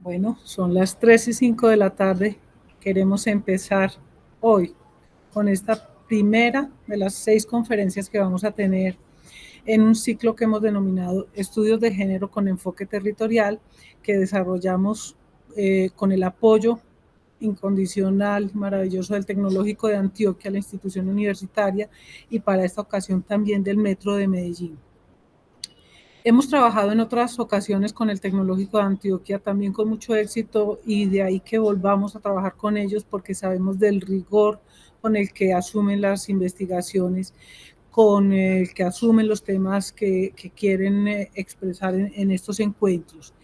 Bueno, son las 3:05 de la tarde. Queremos empezar hoy con esta primera de las 6 conferencias que vamos a tener en un ciclo que hemos denominado Estudios de Género con Enfoque Territorial, que desarrollamos con el apoyo incondicional, maravilloso del Tecnológico de Antioquia, la institución universitaria, y para esta ocasión también del Metro de Medellín. Hemos trabajado en otras ocasiones con el Tecnológico de Antioquia, también con mucho éxito, y de ahí que volvamos a trabajar con ellos porque sabemos del rigor con el que asumen las investigaciones, con el que asumen los temas que quieren expresar en estos encuentros.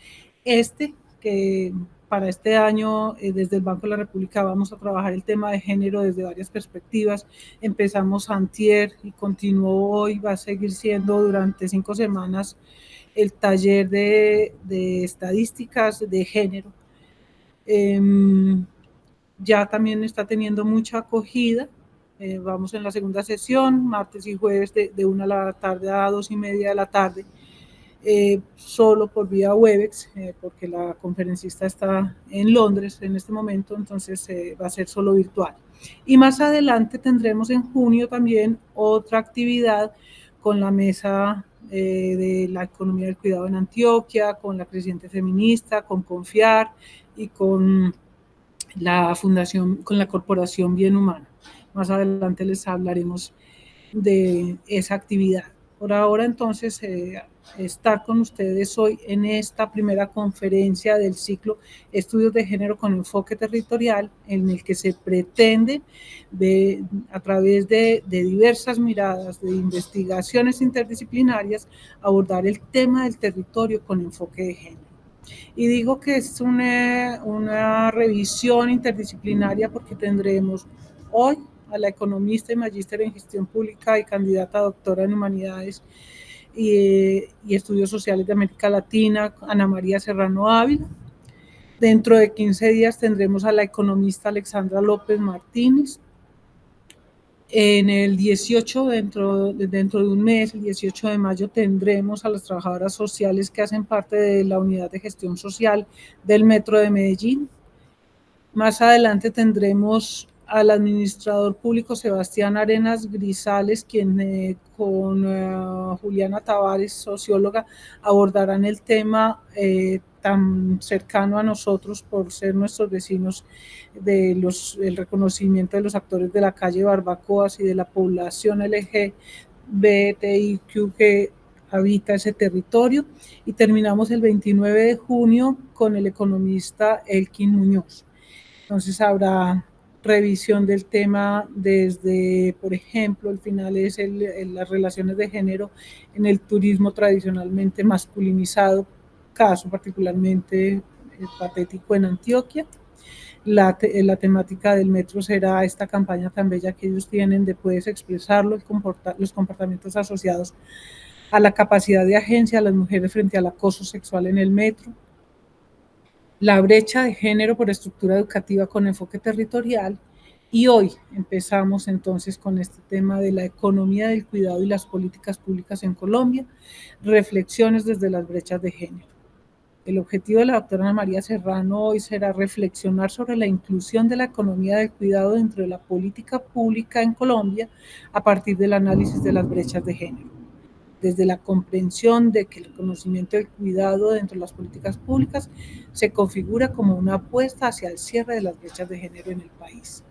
Que para este año, desde el Banco de la República vamos a trabajar el tema de género desde varias perspectivas. Empezamos antier y continuó hoy, va a seguir siendo durante 5 semanas el taller de estadísticas de género. Ya también está teniendo mucha acogida. Vamos en la segunda sesión, martes y jueves de 1 de la tarde a 2:30 de la tarde. Solo por vía Webex, porque la conferencista está en Londres en este momento, entonces va a ser solo virtual. Y más adelante tendremos en junio también otra actividad con la mesa de la economía del cuidado en Antioquia, con la creciente feminista, con Confiar y con la fundación, con la corporación Bien Humano. Más adelante les hablaremos de esa actividad. Por ahora, entonces, estar con ustedes hoy en esta primera conferencia del ciclo Estudios de Género con Enfoque Territorial, en el que se pretende, a través de diversas miradas, de investigaciones interdisciplinarias, abordar el tema del territorio con enfoque de género. Y digo que es una revisión interdisciplinaria porque tendremos hoy a la economista y magíster en gestión pública y candidata a doctora en humanidades y estudios sociales de América Latina, Ana María Serrano Ávila. Dentro de 15 días tendremos a la economista Alexandra López Martínez. En el 18, dentro de un mes, el 18 de mayo, tendremos a las trabajadoras sociales que hacen parte de la unidad de gestión social del Metro de Medellín. Más adelante tendremos al administrador público Sebastián Arenas Grisales, quien con Juliana Tavares, socióloga, abordarán el tema tan cercano a nosotros por ser nuestros vecinos, el reconocimiento de los actores de la calle Barbacoas y de la población LGBTIQ que habita ese territorio. Y terminamos el 29 de junio con el economista Elkin Muñoz. Entonces habrá revisión del tema desde, por ejemplo, el final es las relaciones de género en el turismo tradicionalmente masculinizado, caso particularmente patético en Antioquia. La temática del metro será esta campaña tan bella que ellos tienen de Puedes Expresarlo, los comportamientos asociados a la capacidad de agencia de las mujeres frente al acoso sexual en el metro, la brecha de género por estructura educativa con enfoque territorial. Y hoy empezamos entonces con este tema de la economía del cuidado y las políticas públicas en Colombia, reflexiones desde las brechas de género. El objetivo de la doctora Ana María Serrano hoy será reflexionar sobre la inclusión de la economía del cuidado dentro de la política pública en Colombia a partir del análisis de las brechas de género, desde la comprensión de que el conocimiento del cuidado dentro de las políticas públicas se configura como una apuesta hacia el cierre de las brechas de género en el país.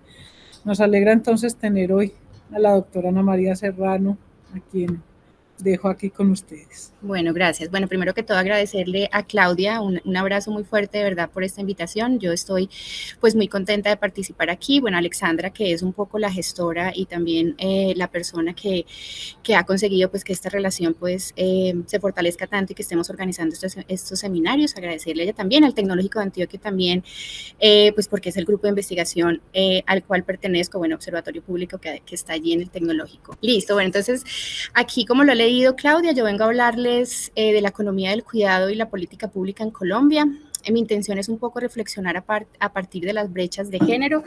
Nos alegra entonces tener hoy a la doctora Ana María Serrano, a quien dejo aquí con ustedes. Bueno, gracias. Bueno, primero que todo agradecerle a Claudia un abrazo muy fuerte, de verdad, por esta invitación. Yo estoy pues muy contenta de participar aquí. Bueno, Alexandra, que es un poco la gestora y también la persona que ha conseguido pues que esta relación pues se fortalezca tanto y que estemos organizando estos seminarios. Agradecerle a ella también, al Tecnológico de Antioquia también, pues porque es el grupo de investigación al cual pertenezco, bueno, Observatorio Público que está allí en el Tecnológico. Listo, bueno, entonces aquí como lo he leído, Claudia, yo vengo a hablarles de la economía del cuidado y la política pública en Colombia. Mi intención es un poco reflexionar a partir de las brechas de género.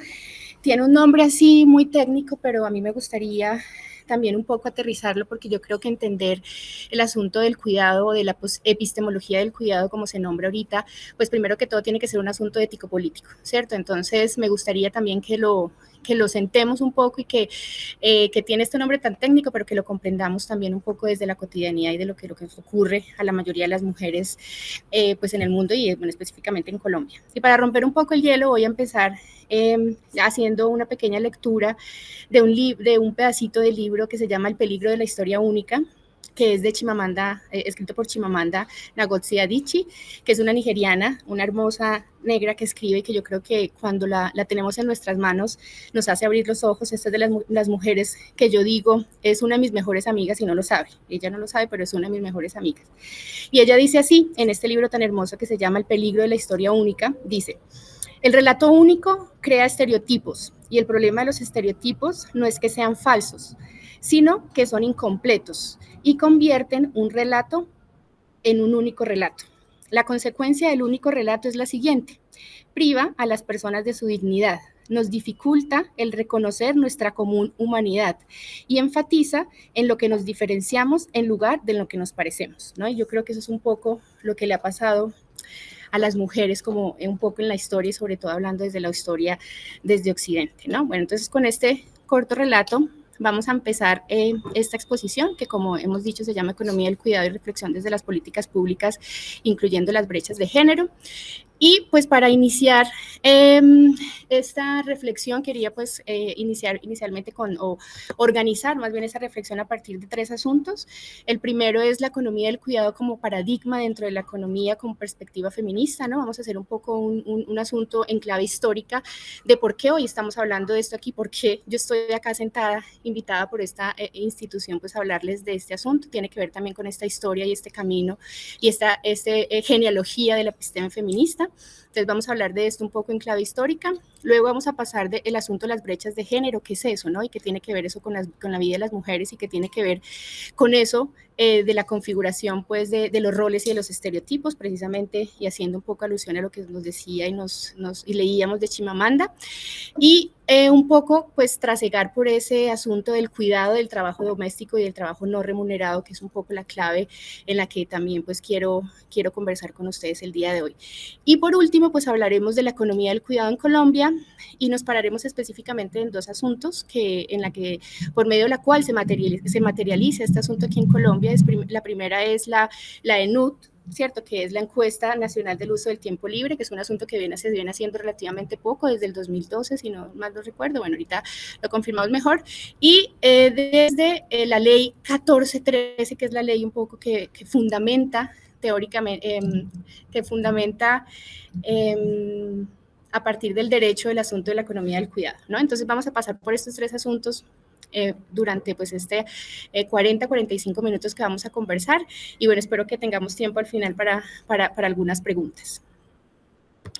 Tiene un nombre así muy técnico, pero a mí me gustaría también un poco aterrizarlo, porque yo creo que entender el asunto del cuidado o de la epistemología del cuidado, como se nombra ahorita, pues primero que todo tiene que ser un asunto ético-político, ¿cierto? Entonces me gustaría también que lo sentemos un poco y que tiene este nombre tan técnico, pero que lo comprendamos también un poco desde la cotidianidad y de lo que nos ocurre a la mayoría de las mujeres pues en el mundo y bueno, específicamente en Colombia. Y para romper un poco el hielo voy a empezar haciendo una pequeña lectura de un pedacito del libro que se llama El peligro de la historia única, que es de Chimamanda, escrito por Chimamanda Ngozi Adichie, que es una nigeriana, una hermosa negra que escribe y que yo creo que cuando la tenemos en nuestras manos nos hace abrir los ojos. Esta es de las mujeres que yo digo es una de mis mejores amigas y no lo sabe. Ella no lo sabe, pero es una de mis mejores amigas. Y ella dice así, en este libro tan hermoso que se llama El peligro de la historia única, dice: el relato único crea estereotipos y el problema de los estereotipos no es que sean falsos, sino que son incompletos y convierten un relato en un único relato. La consecuencia del único relato es la siguiente: priva a las personas de su dignidad, nos dificulta el reconocer nuestra común humanidad y enfatiza en lo que nos diferenciamos en lugar de lo que nos parecemos, ¿no? Y yo creo que eso es un poco lo que le ha pasado a las mujeres como un poco en la historia y sobre todo hablando desde la historia desde Occidente, ¿no? Bueno, entonces con este corto relato vamos a empezar esta exposición que, como hemos dicho, se llama Economía del Cuidado y Reflexión desde las Políticas Públicas, incluyendo las brechas de género. Y pues para iniciar esta reflexión quería pues iniciar inicialmente o organizar más bien esa reflexión a partir de 3 asuntos. El primero es la economía del cuidado como paradigma dentro de la economía con perspectiva feminista, ¿no? Vamos a hacer un poco un asunto en clave histórica de por qué hoy estamos hablando de esto aquí, por qué yo estoy acá sentada, invitada por esta institución, pues a hablarles de este asunto. Tiene que ver también con esta historia y este camino y esta genealogía de la episteme feminista. Entonces vamos a hablar de esto un poco en clave histórica. Luego vamos a pasar del asunto de las brechas de género, qué es eso, ¿no? Y qué tiene que ver eso con la vida de las mujeres y qué tiene que ver con eso de la configuración pues de los roles y de los estereotipos, precisamente, y haciendo un poco alusión a lo que nos decía y leíamos de Chimamanda. Y un poco pues trasegar por ese asunto del cuidado del trabajo doméstico y del trabajo no remunerado, que es un poco la clave en la que también pues quiero conversar con ustedes el día de hoy. Y por último pues hablaremos de la economía del cuidado en Colombia y nos pararemos específicamente en 2 asuntos en la que por medio de la cual se materializa este asunto aquí en Colombia. La primera es la ENUD, ¿cierto? Que es la encuesta nacional del uso del tiempo libre, que es un asunto que se viene haciendo relativamente poco, desde el 2012, si no mal lo recuerdo. Bueno, ahorita lo confirmamos mejor. Y desde la ley 1413, que es la ley un poco que fundamenta teóricamente, a partir del derecho del asunto de la economía del cuidado, ¿no? Entonces vamos a pasar por estos 3 asuntos durante pues 45 minutos que vamos a conversar y bueno, espero que tengamos tiempo al final para algunas preguntas.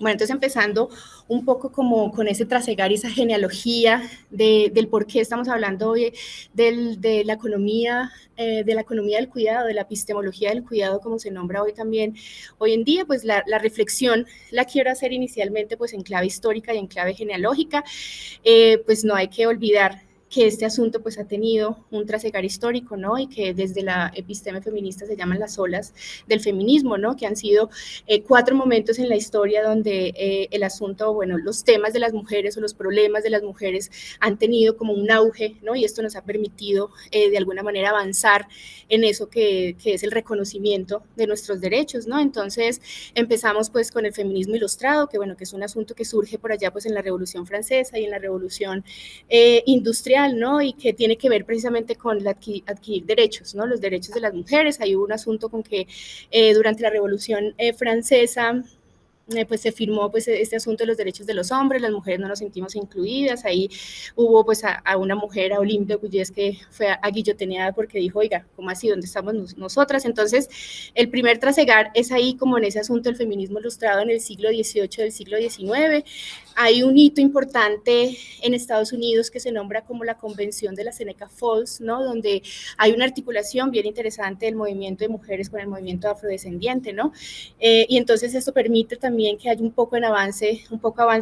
Bueno, entonces empezando un poco como con ese trasegar y esa genealogía del por qué estamos hablando hoy de la economía del cuidado, de la epistemología del cuidado, como se nombra hoy también hoy en día, pues la reflexión la quiero hacer inicialmente pues en clave histórica y en clave genealógica. Pues no hay que olvidar que este asunto pues ha tenido un trasegar histórico, ¿no? Y que desde la episteme feminista se llaman las olas del feminismo, ¿no? Que han sido 4 momentos en la historia donde el asunto, bueno, los temas de las mujeres o los problemas de las mujeres han tenido como un auge, ¿no? Y esto nos ha permitido de alguna manera avanzar en eso que es el reconocimiento de nuestros derechos, ¿no? Entonces empezamos pues con el feminismo ilustrado, que bueno, que es un asunto que surge por allá pues en la Revolución Francesa y en la Revolución industrial, ¿no? Y que tiene que ver precisamente con adquirir derechos, ¿no? Los derechos de las mujeres. Hay un asunto con que durante la Revolución Francesa pues se firmó pues este asunto de los derechos de los hombres, las mujeres no nos sentimos incluidas. Ahí hubo pues a una mujer, a Olympe de Gouges, que fue guillotineada porque dijo, oiga, ¿cómo así? ¿Dónde estamos nosotras? Entonces el primer trasegar es ahí como en ese asunto del feminismo ilustrado en el siglo XVIII, del siglo XIX. Hay un hito importante en Estados Unidos que se nombra como la Convención de la Seneca Falls, ¿no? Donde hay una articulación bien interesante del movimiento de mujeres con el movimiento afrodescendiente, ¿no? Y entonces esto permite también que haya un poco avance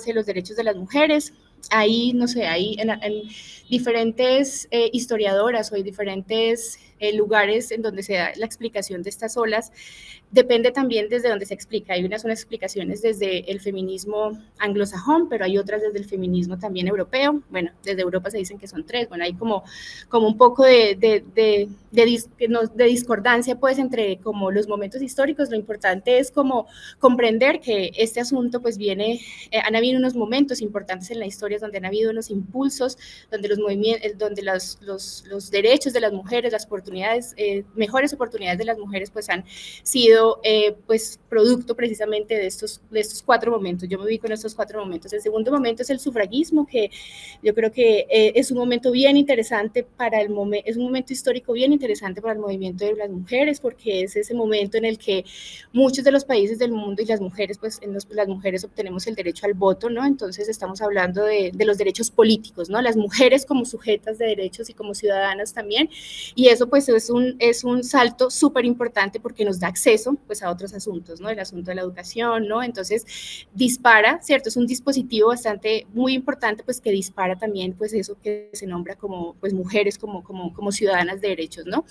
de los derechos de las mujeres. hay, no sé, hay en diferentes historiadoras o hay diferentes lugares en donde se da la explicación de estas olas, depende también desde donde se explica. Hay unas explicaciones desde el feminismo anglosajón, pero hay otras desde el feminismo también europeo. Bueno, desde Europa se dicen que son tres. Bueno, hay como un poco de discordancia pues entre como los momentos históricos. Lo importante es como comprender que este asunto pues viene, han habido unos momentos importantes en la historia donde han habido unos impulsos, donde los movimientos, donde los derechos de las mujeres, las oportunidades, mejores oportunidades de las mujeres pues han sido pues producto precisamente de estos 4 momentos. Yo me ubico en estos 4 momentos. El segundo momento es el sufragismo, que yo creo que es un momento bien interesante para el momento, es un momento histórico bien interesante para el movimiento de las mujeres, porque es ese momento en el que muchos de los países del mundo y las mujeres, pues las mujeres obtenemos el derecho al voto, ¿no? Entonces estamos hablando de los derechos políticos, ¿no? Las mujeres como sujetas de derechos y como ciudadanas también, y eso pues es un salto súper importante porque nos da acceso pues a otros asuntos, ¿no? El asunto de la educación, ¿no? Entonces dispara, ¿cierto? Es un dispositivo bastante muy importante pues que dispara también pues eso que se nombra como pues mujeres como ciudadanas de derechos, ¿no?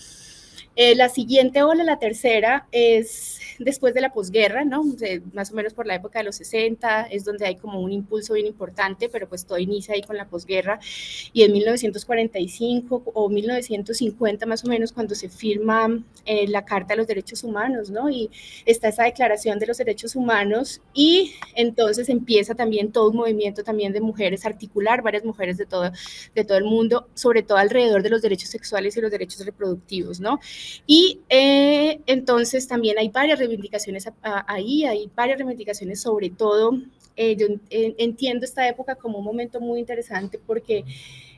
La siguiente ola, la tercera, es después de la posguerra, ¿no? Más o menos por la época de los 60, es donde hay como un impulso bien importante, pero pues todo inicia ahí con la posguerra, y en 1945 o 1950 más o menos cuando se firma la Carta de los Derechos Humanos, ¿no? Y está esa declaración de los derechos humanos y entonces empieza también todo un movimiento también de mujeres, articular varias mujeres de todo el mundo, sobre todo alrededor de los derechos sexuales y los derechos reproductivos, ¿no? Y entonces también hay varias reivindicaciones ahí, hay varias reivindicaciones sobre todo. Yo entiendo esta época como un momento muy interesante porque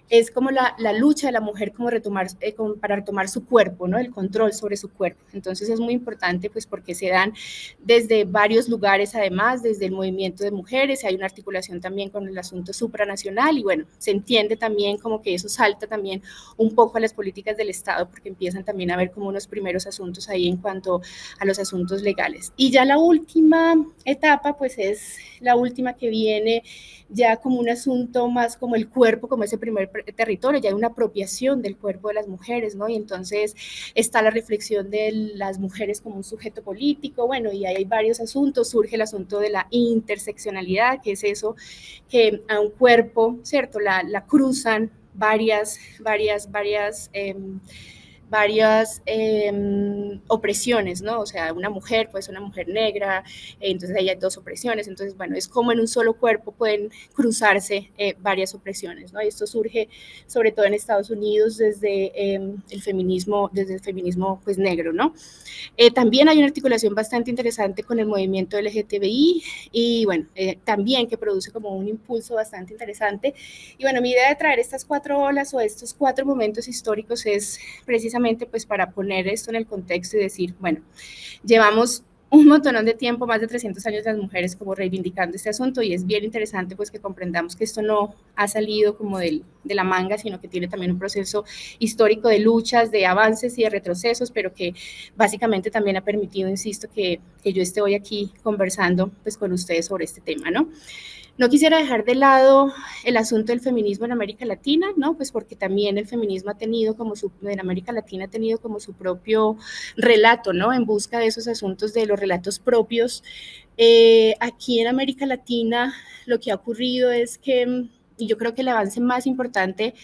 es como la lucha de la mujer como retomar, como para retomar su cuerpo, ¿no? El control sobre su cuerpo. Entonces es muy importante pues porque se dan desde varios lugares, además, desde el movimiento de mujeres, hay una articulación también con el asunto supranacional y bueno, se entiende también como que eso salta también un poco a las políticas del Estado porque empiezan también a ver como unos primeros asuntos ahí en cuanto a los asuntos legales. Y ya la última etapa pues es la última que viene ya como un asunto más como el cuerpo, como ese primer territorio, ya hay una apropiación del cuerpo de las mujeres, ¿no? Y entonces está la reflexión de las mujeres como un sujeto político, bueno, y ahí hay varios asuntos, surge el asunto de la interseccionalidad, que es eso, que a un cuerpo, ¿cierto? La cruzan varias opresiones, ¿no? O sea, una mujer, pues una mujer negra, entonces ahí hay dos opresiones, entonces, bueno, es como en un solo cuerpo pueden cruzarse varias opresiones, ¿no? Y esto surge sobre todo en Estados Unidos desde el feminismo pues negro, ¿no? También hay una articulación bastante interesante con el movimiento LGTBI y bueno, también que produce como un impulso bastante interesante. Y bueno, mi idea de traer estas 4 olas o estos 4 momentos históricos es precisamente pues para poner esto en el contexto y decir, bueno, llevamos un montón de tiempo, más de 300 años las mujeres como reivindicando este asunto y es bien interesante pues que comprendamos que esto no ha salido como de la manga, sino que tiene también un proceso histórico de luchas, de avances y de retrocesos, pero que básicamente también ha permitido, insisto, que yo esté hoy aquí conversando pues con ustedes sobre este tema, ¿no? No quisiera dejar de lado el asunto del feminismo en América Latina, ¿no? Pues porque también el feminismo en América Latina ha tenido como su propio relato, ¿no? En busca de esos asuntos de los relatos propios. Aquí en América Latina lo que ha ocurrido es que, y yo creo que el avance más importante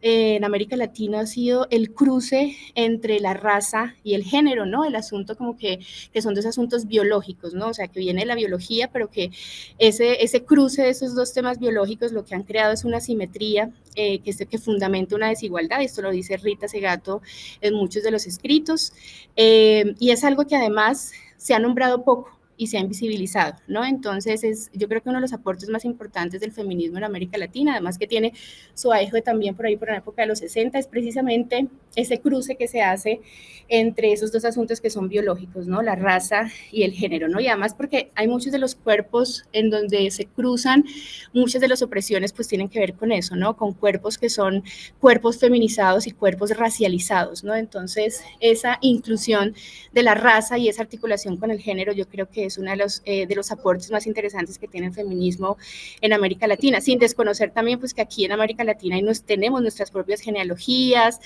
en América Latina ha sido el cruce entre la raza y el género, ¿no? El asunto como que son dos asuntos biológicos, ¿no? O sea, que viene de la biología, pero que ese cruce de esos dos temas biológicos lo que han creado es una simetría que fundamenta una desigualdad, esto lo dice Rita Segato en muchos de los escritos, y es algo que además se ha nombrado poco y se ha invisibilizado, ¿no? Entonces, yo creo que uno de los aportes más importantes del feminismo en América Latina, además que tiene su auge también por ahí por la época de los 60, es precisamente ese cruce que se hace entre esos dos asuntos que son biológicos, ¿no? La raza y el género, ¿no? Y además porque hay muchos de los cuerpos en donde se cruzan, muchas de las opresiones pues tienen que ver con eso, ¿no? Con cuerpos que son cuerpos feminizados y cuerpos racializados, ¿no? Entonces, esa inclusión de la raza y esa articulación con el género, yo creo que es uno de los aportes más interesantes que tiene el feminismo en América Latina, sin desconocer también pues que aquí en América Latina tenemos nuestras propias genealogías.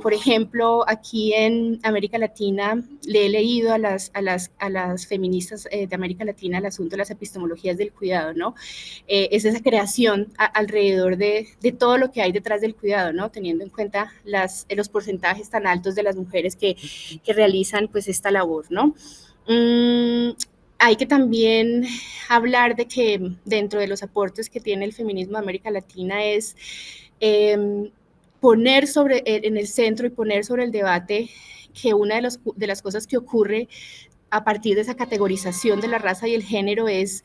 Por ejemplo, aquí en América Latina le he leído a las feministas de América Latina el asunto de las epistemologías del cuidado, ¿no? Es esa creación alrededor de todo lo que hay detrás del cuidado, ¿no? Teniendo en cuenta los porcentajes tan altos de las mujeres que realizan pues esta labor, ¿no? Hay que también hablar de que dentro de los aportes que tiene el feminismo de América Latina es poner en el centro y poner sobre el debate que una de las cosas que ocurre a partir de esa categorización de la raza y el género es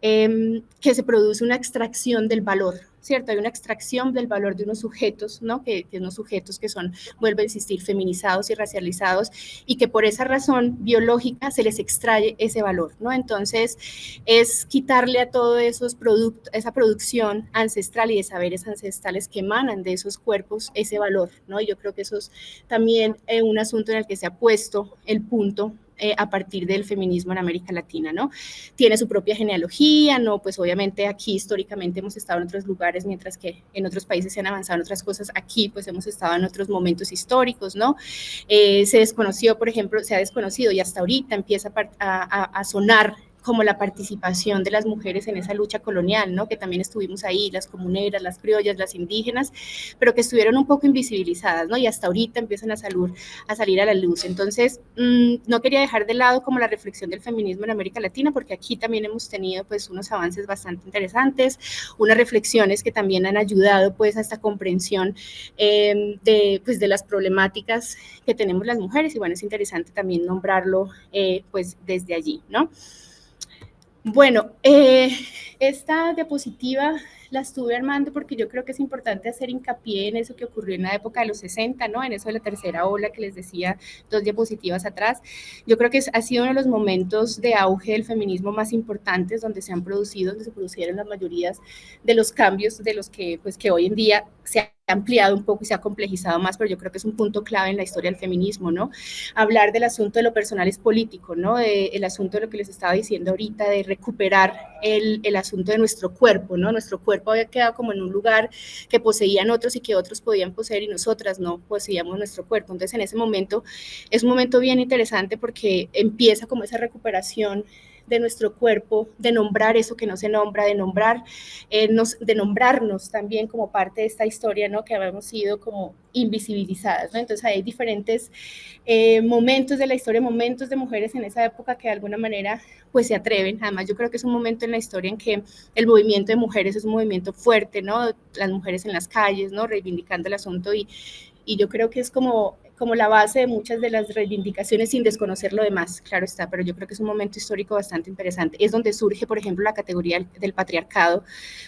que se produce una extracción del valor, ¿cierto? Hay una extracción del valor de unos sujetos, ¿no? Que unos sujetos que son, vuelvo a insistir, feminizados y racializados, y que por esa razón biológica se les extrae ese valor, ¿no? Entonces, es quitarle a todos esos productos, esa producción ancestral y de saberes ancestrales que emanan de esos cuerpos, ese valor, ¿no? Y yo creo que eso es también un asunto en el que se ha puesto el punto a partir del feminismo en América Latina, ¿no? Tiene su propia genealogía, ¿no? Pues obviamente aquí históricamente hemos estado en otros lugares, mientras que en otros países se han avanzado en otras cosas, aquí pues hemos estado en otros momentos históricos, ¿no? Se desconoció, por ejemplo, se ha desconocido y hasta ahorita empieza a sonar como la participación de las mujeres en esa lucha colonial, ¿no? Que también estuvimos ahí, las comuneras, las criollas, las indígenas, pero que estuvieron un poco invisibilizadas, ¿no? Y hasta ahorita empiezan a salir a la luz. Entonces, no quería dejar de lado como la reflexión del feminismo en América Latina, porque aquí también hemos tenido pues unos avances bastante interesantes, unas reflexiones que también han ayudado pues a esta comprensión pues, de las problemáticas que tenemos las mujeres, y bueno, es interesante también nombrarlo pues desde allí, ¿no? Bueno, esta diapositiva la estuve armando porque yo creo que es importante hacer hincapié en eso que ocurrió en la época de los 60, ¿no? En eso de la tercera ola que les decía 2 diapositivas atrás. Yo creo que ha sido uno de los momentos de auge del feminismo más importantes donde se produjeron las mayorías de los cambios de los que, pues, que hoy en día se ha ampliado un poco y se ha complejizado más, pero yo creo que es un punto clave en la historia del feminismo, ¿no? Hablar del asunto de lo personal es político, ¿no? El asunto de lo que les estaba diciendo ahorita, de recuperar el asunto de nuestro cuerpo, ¿no? Nuestro cuerpo había quedado como en un lugar que poseían otros y que otros podían poseer y nosotras no poseíamos nuestro cuerpo. Entonces, en ese momento, es un momento bien interesante porque empieza como esa recuperación de nuestro cuerpo, de nombrar eso que no se nombra, de nombrarnos también como parte de esta historia, ¿no? Que habíamos sido como invisibilizadas, ¿no? Entonces hay diferentes momentos de la historia, momentos de mujeres en esa época que de alguna manera pues se atreven. Además yo creo que es un momento en la historia en que el movimiento de mujeres es un movimiento fuerte, ¿no? Las mujeres en las calles, ¿no? Reivindicando el asunto y yo creo que es como la base de muchas de las reivindicaciones sin desconocer lo demás, claro está, pero yo creo que es un momento histórico bastante interesante. Es donde surge, por ejemplo, la categoría del patriarcado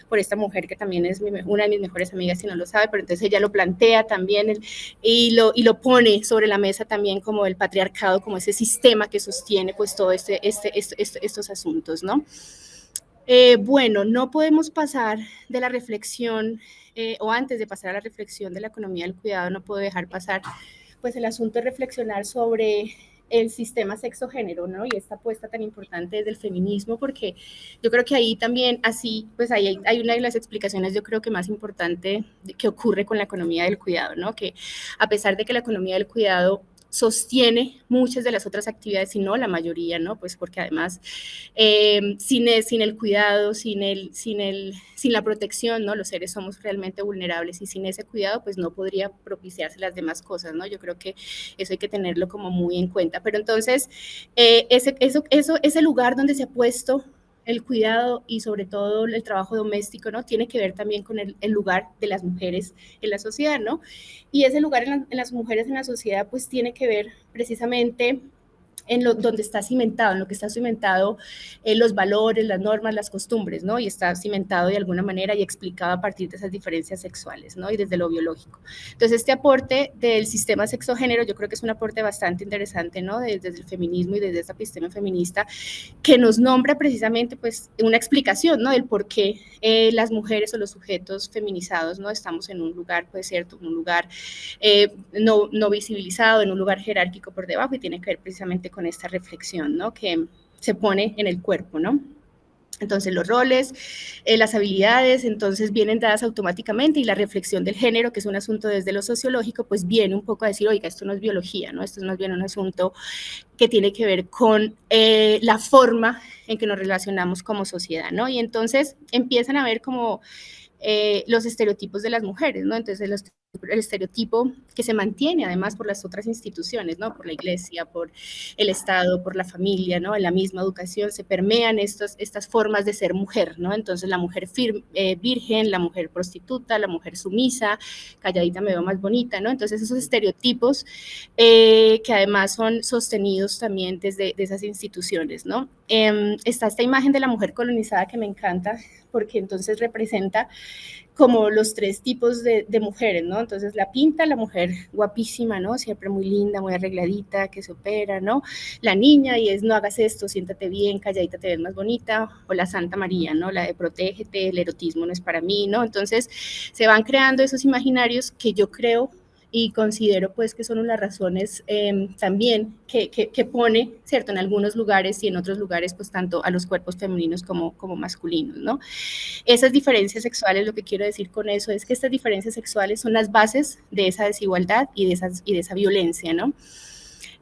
por esta mujer que también es una de mis mejores amigas, si no lo sabe, pero entonces ella lo plantea también y lo pone sobre la mesa también como el patriarcado, como ese sistema que sostiene pues todo estos asuntos, ¿no? Bueno, no podemos pasar de la reflexión o antes de pasar a la reflexión de la economía del cuidado, no puedo dejar pasar pues el asunto de reflexionar sobre el sistema sexo-género, ¿no? Y esta apuesta tan importante desde el feminismo, porque yo creo que ahí también, así, pues ahí hay una de las explicaciones, yo creo que más importante que ocurre con la economía del cuidado, ¿no? Que a pesar de que la economía del cuidado sostiene muchas de las otras actividades, si no la mayoría, ¿no? Pues porque además sin el cuidado, sin la protección, ¿no? Los seres somos realmente vulnerables y sin ese cuidado, pues no podría propiciarse las demás cosas, ¿no? Yo creo que eso hay que tenerlo como muy en cuenta. Pero entonces, ese lugar donde se ha puesto el cuidado y sobre todo el trabajo doméstico, ¿no? Tiene que ver también con el lugar de las mujeres en la sociedad, ¿no? Y ese lugar en las mujeres en la sociedad, pues tiene que ver precisamente donde está cimentado, en lo que está cimentado los valores, las normas, las costumbres, ¿no? Y está cimentado de alguna manera y explicado a partir de esas diferencias sexuales, ¿no? Y desde lo biológico. Entonces, este aporte del sistema sexogénero, yo creo que es un aporte bastante interesante, ¿no? Desde el feminismo y desde esta episteme feminista, que nos nombra precisamente, pues, una explicación, ¿no? Del por qué las mujeres o los sujetos feminizados, ¿no? Estamos en un lugar, pues, cierto, en un lugar no visibilizado, en un lugar jerárquico por debajo, y tiene que ver precisamente con esta reflexión, ¿no? Que se pone en el cuerpo, ¿no? Entonces los roles, las habilidades, entonces vienen dadas automáticamente y la reflexión del género, que es un asunto desde lo sociológico, pues viene un poco a decir, oiga, esto no es biología, ¿no? Esto es más bien un asunto que tiene que ver con la forma en que nos relacionamos como sociedad, ¿no? Y entonces empiezan a ver como los estereotipos de las mujeres, ¿no? Entonces el estereotipo que se mantiene además por las otras instituciones, ¿no? Por la iglesia, por el Estado, por la familia, ¿no? En la misma educación se permean estas formas de ser mujer, ¿no? Entonces la mujer virgen, la mujer prostituta, la mujer sumisa, calladita me veo más bonita, ¿no? Entonces esos estereotipos que además son sostenidos también desde de esas instituciones, ¿no? Está esta imagen de la mujer colonizada que me encanta, porque entonces representa como los tres tipos de mujeres, ¿no? Entonces la pinta la mujer guapísima, ¿no? Siempre muy linda, muy arregladita, que se opera, ¿no? La niña y es no hagas esto, siéntate bien, calladita te ves más bonita, o la Santa María, ¿no? La de protégete, el erotismo no es para mí, ¿no? Entonces se van creando esos imaginarios que yo creo y considero pues que son las razones también que pone, ¿cierto? En algunos lugares y en otros lugares pues tanto a los cuerpos femeninos como masculinos, ¿no? Esas diferencias sexuales, lo que quiero decir con eso es que estas diferencias sexuales son las bases de esa desigualdad y de esa violencia, ¿no?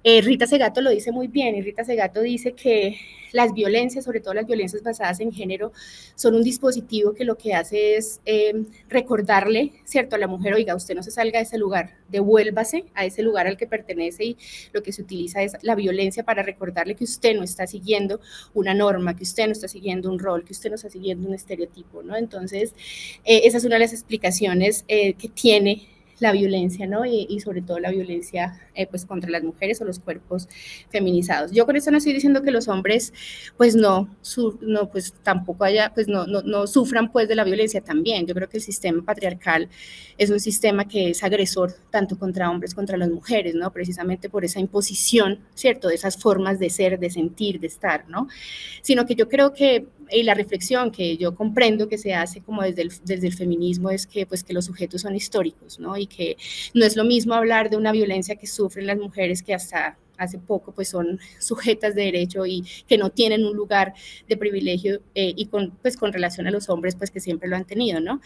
Rita Segato lo dice muy bien, y Rita Segato dice que las violencias, sobre todo las violencias basadas en género, son un dispositivo que lo que hace es recordarle, ¿cierto?, a la mujer, oiga, usted no se salga de ese lugar, devuélvase a ese lugar al que pertenece, y lo que se utiliza es la violencia para recordarle que usted no está siguiendo una norma, que usted no está siguiendo un rol, que usted no está siguiendo un estereotipo, ¿no? Entonces, esa es una de las explicaciones que tiene la violencia, ¿no? Y sobre todo la violencia pues contra las mujeres o los cuerpos feminizados. Yo con esto no estoy diciendo que los hombres pues no pues tampoco haya, pues no sufran pues de la violencia también. Yo creo que el sistema patriarcal es un sistema que es agresor tanto contra hombres contra las mujeres, ¿no? Precisamente por esa imposición, ¿cierto? De esas formas de ser, de sentir, de estar, ¿no? Sino que yo creo que y la reflexión que yo comprendo que se hace como desde el feminismo es que, pues, que los sujetos son históricos, ¿no? Y que no es lo mismo hablar de una violencia que sufren las mujeres que hasta hace poco pues son sujetas de derecho y que no tienen un lugar de privilegio y pues con relación a los hombres pues que siempre lo han tenido, ¿no?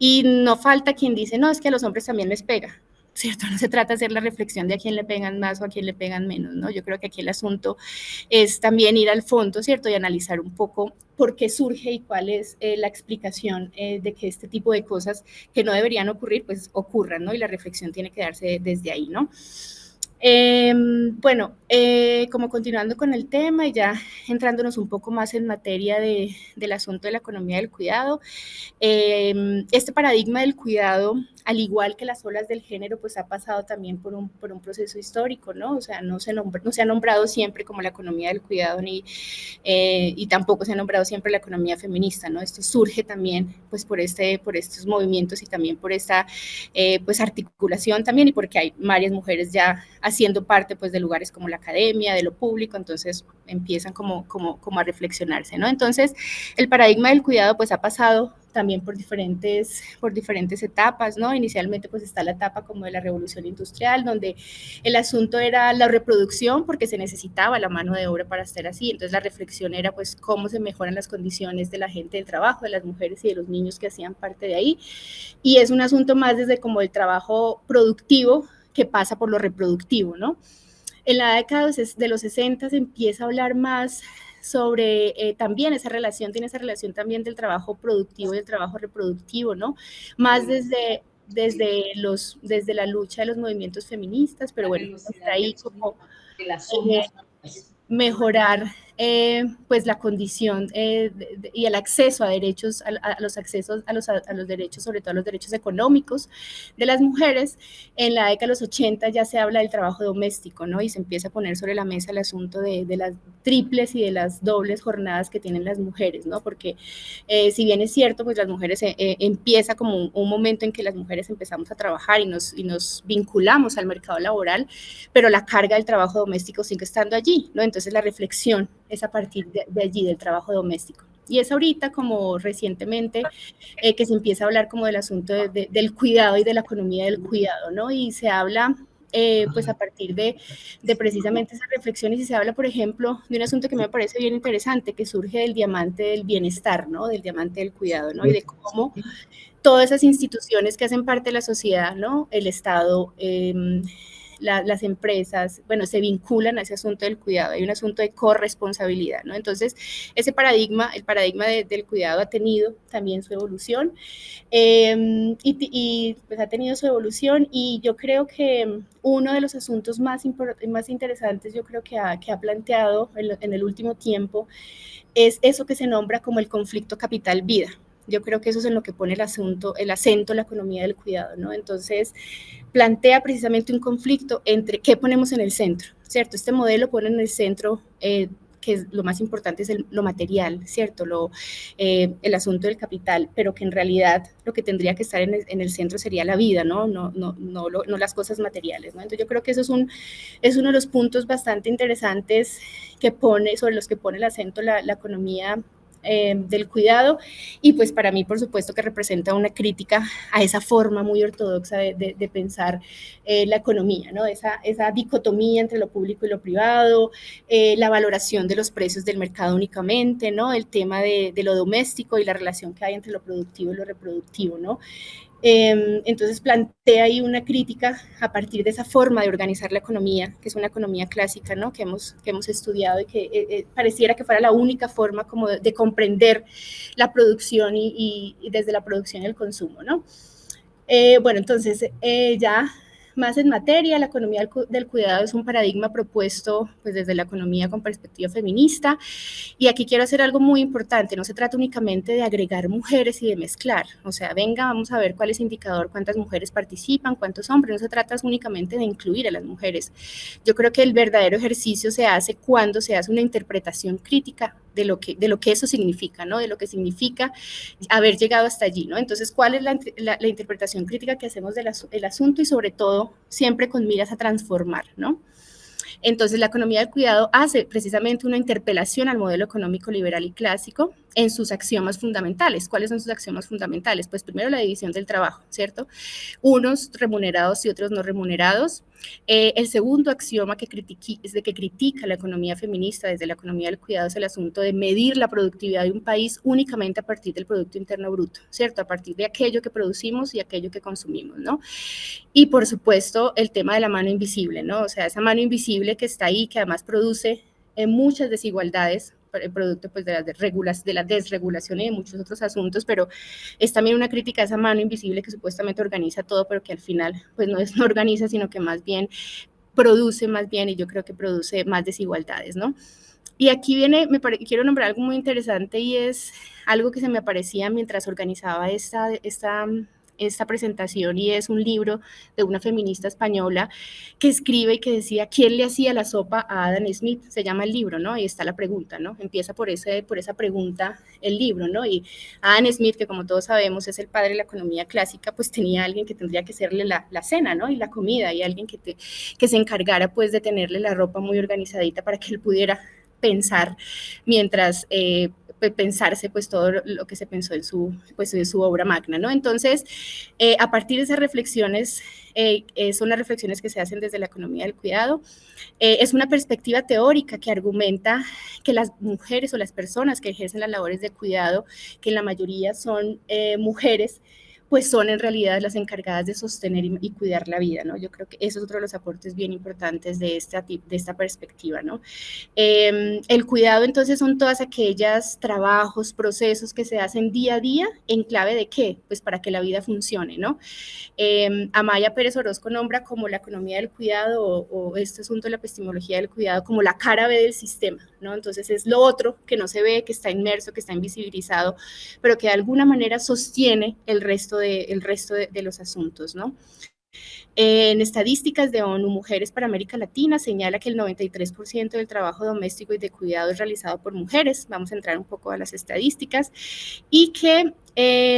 Y no falta quien dice, no, es que a los hombres también les pega, ¿cierto? No se trata de hacer la reflexión de a quién le pegan más o a quién le pegan menos, ¿no? Yo creo que aquí el asunto es también ir al fondo, ¿cierto? Y analizar un poco por qué surge y cuál es la explicación de que este tipo de cosas que no deberían ocurrir, pues ocurran, ¿no? Y la reflexión tiene que darse desde ahí, ¿no? Bueno, como continuando con el tema y ya entrándonos un poco más en materia del asunto de la economía del cuidado, este paradigma del cuidado, al igual que las olas del género, pues ha pasado también por un proceso histórico, ¿no? O sea, no se ha nombrado siempre como la economía del cuidado y tampoco se ha nombrado siempre la economía feminista, ¿no? Esto surge también pues por estos movimientos y también por esta pues articulación también y porque hay varias mujeres ya haciendo parte pues de lugares como la academia, de lo público, entonces empiezan como a reflexionarse, ¿no? Entonces el paradigma del cuidado pues ha pasado también por diferentes etapas, ¿no? Inicialmente pues está la etapa como de la revolución industrial, donde el asunto era la reproducción porque se necesitaba la mano de obra para estar así, entonces la reflexión era pues cómo se mejoran las condiciones de la gente del trabajo, de las mujeres y de los niños que hacían parte de ahí, y es un asunto más desde como el trabajo productivo que pasa por lo reproductivo, ¿no? En la década de los 60 se empieza a hablar más sobre también tiene esa relación también del trabajo productivo y del trabajo reproductivo, ¿no? Más desde la lucha de los movimientos feministas, pero bueno, está ahí como eh, mejorar pues la condición y el acceso a derechos, a los accesos a los derechos, sobre todo a los derechos económicos de las mujeres. En la década de los 80 ya se habla del trabajo doméstico, ¿no? Y se empieza a poner sobre la mesa el asunto de las triples y de las dobles jornadas que tienen las mujeres, ¿no? Porque si bien es cierto, pues las mujeres empieza como un momento en que las mujeres empezamos a trabajar y nos vinculamos al mercado laboral, pero la carga del trabajo doméstico sigue estando allí, ¿no? Entonces la reflexión es a partir de allí, del trabajo doméstico. Y es ahorita como recientemente que se empieza a hablar como del asunto del cuidado y de la economía del cuidado, ¿no? Y se habla pues a partir de precisamente esas reflexiones, y se habla, por ejemplo, de un asunto que me parece bien interesante, que surge del diamante del bienestar, ¿no? Del diamante del cuidado, ¿no? Y de cómo todas esas instituciones que hacen parte de la sociedad, ¿no? El Estado, las empresas, bueno, se vinculan a ese asunto del cuidado, hay un asunto de corresponsabilidad, ¿no? Entonces, ese paradigma, el paradigma del cuidado ha tenido también su evolución, y pues ha tenido su evolución, y yo creo que uno de los asuntos más interesantes, yo creo que ha planteado en el último tiempo, es eso que se nombra como el conflicto capital-vida. Yo creo que eso es en lo que pone el acento la economía del cuidado, ¿no? Entonces, plantea precisamente un conflicto entre qué ponemos en el centro, ¿cierto? Este modelo pone en el centro, que es, lo más importante es lo material, ¿cierto? El asunto del capital, pero que en realidad lo que tendría que estar en el centro sería la vida, ¿no? No las cosas materiales, ¿no? Entonces yo creo que eso es uno de los puntos bastante interesantes sobre los que pone el acento la economía del cuidado, y pues para mí por supuesto que representa una crítica a esa forma muy ortodoxa de pensar la economía, ¿no? Esa dicotomía entre lo público y lo privado, la valoración de los precios del mercado únicamente, ¿no? El tema de lo doméstico y la relación que hay entre lo productivo y lo reproductivo, ¿no? Entonces plantea ahí una crítica a partir de esa forma de organizar la economía, que es una economía clásica, ¿no? que hemos estudiado, y que pareciera que fuera la única forma como de comprender la producción y desde la producción y el consumo, ¿no? Bueno, entonces ya más en materia, la economía del cuidado es un paradigma propuesto pues, desde la economía con perspectiva feminista, y aquí quiero hacer algo muy importante, no se trata únicamente de agregar mujeres y de mezclar, o sea, venga, vamos a ver cuál es el indicador, cuántas mujeres participan, cuántos hombres, no se trata únicamente de incluir a las mujeres. Yo creo que el verdadero ejercicio se hace cuando se hace una interpretación crítica de lo que eso significa, ¿no? De lo que significa haber llegado hasta allí, ¿no? Entonces, ¿cuál es la interpretación crítica que hacemos del asunto, y sobre todo siempre con miras a transformar, ¿no? Entonces, la economía del cuidado hace precisamente una interpelación al modelo económico liberal y clásico en sus axiomas fundamentales. ¿Cuáles son sus axiomas fundamentales? Pues primero la división del trabajo, ¿cierto? Unos remunerados y otros no remunerados. El segundo axioma que critica la economía feminista desde la economía del cuidado es el asunto de medir la productividad de un país únicamente a partir del Producto Interno Bruto, ¿cierto? A partir de aquello que producimos y aquello que consumimos, ¿no? Y por supuesto el tema de la mano invisible, ¿no? O sea, esa mano invisible que está ahí, que además produce muchas desigualdades, producto pues de la desregulación y de muchos otros asuntos, pero es también una crítica a esa mano invisible que supuestamente organiza todo, pero que al final pues no organiza, sino que más bien produce más bien, y yo creo que produce más desigualdades, ¿no? Y aquí quiero nombrar algo muy interesante, y es algo que se me aparecía mientras organizaba esta presentación, y es un libro de una feminista española que escribe y que decía ¿quién le hacía la sopa a Adam Smith? Se llama el libro, ¿no? Y está la pregunta, ¿no? Empieza por esa pregunta el libro, ¿no? Y Adam Smith, que como todos sabemos es el padre de la economía clásica, pues tenía alguien que tendría que hacerle la cena, ¿no? Y la comida, y alguien que se encargara pues de tenerle la ropa muy organizadita para que él pudiera pensar mientras pensarse pues todo lo que se pensó en su obra magna, ¿no? Entonces, a partir de esas reflexiones, son las reflexiones que se hacen desde la economía del cuidado. Es una perspectiva teórica que argumenta que las mujeres o las personas que ejercen las labores de cuidado, que en la mayoría son mujeres, pues son en realidad las encargadas de sostener y cuidar la vida, ¿no? Yo creo que eso es otro de los aportes bien importantes de esta perspectiva, ¿no? El cuidado entonces son todas aquellas trabajos, procesos que se hacen día a día en clave de ¿qué? Pues para que la vida funcione, ¿no? Amaya Pérez Orozco nombra como la economía del cuidado o este asunto de la epistemología del cuidado como la cara B del sistema, ¿no? Entonces es lo otro que no se ve, que está inmerso, que está invisibilizado, pero que de alguna manera sostiene el resto de los asuntos, ¿no? En estadísticas de ONU Mujeres para América Latina señala que el 93% del trabajo doméstico y de cuidado es realizado por mujeres. Vamos a entrar un poco a las estadísticas, y que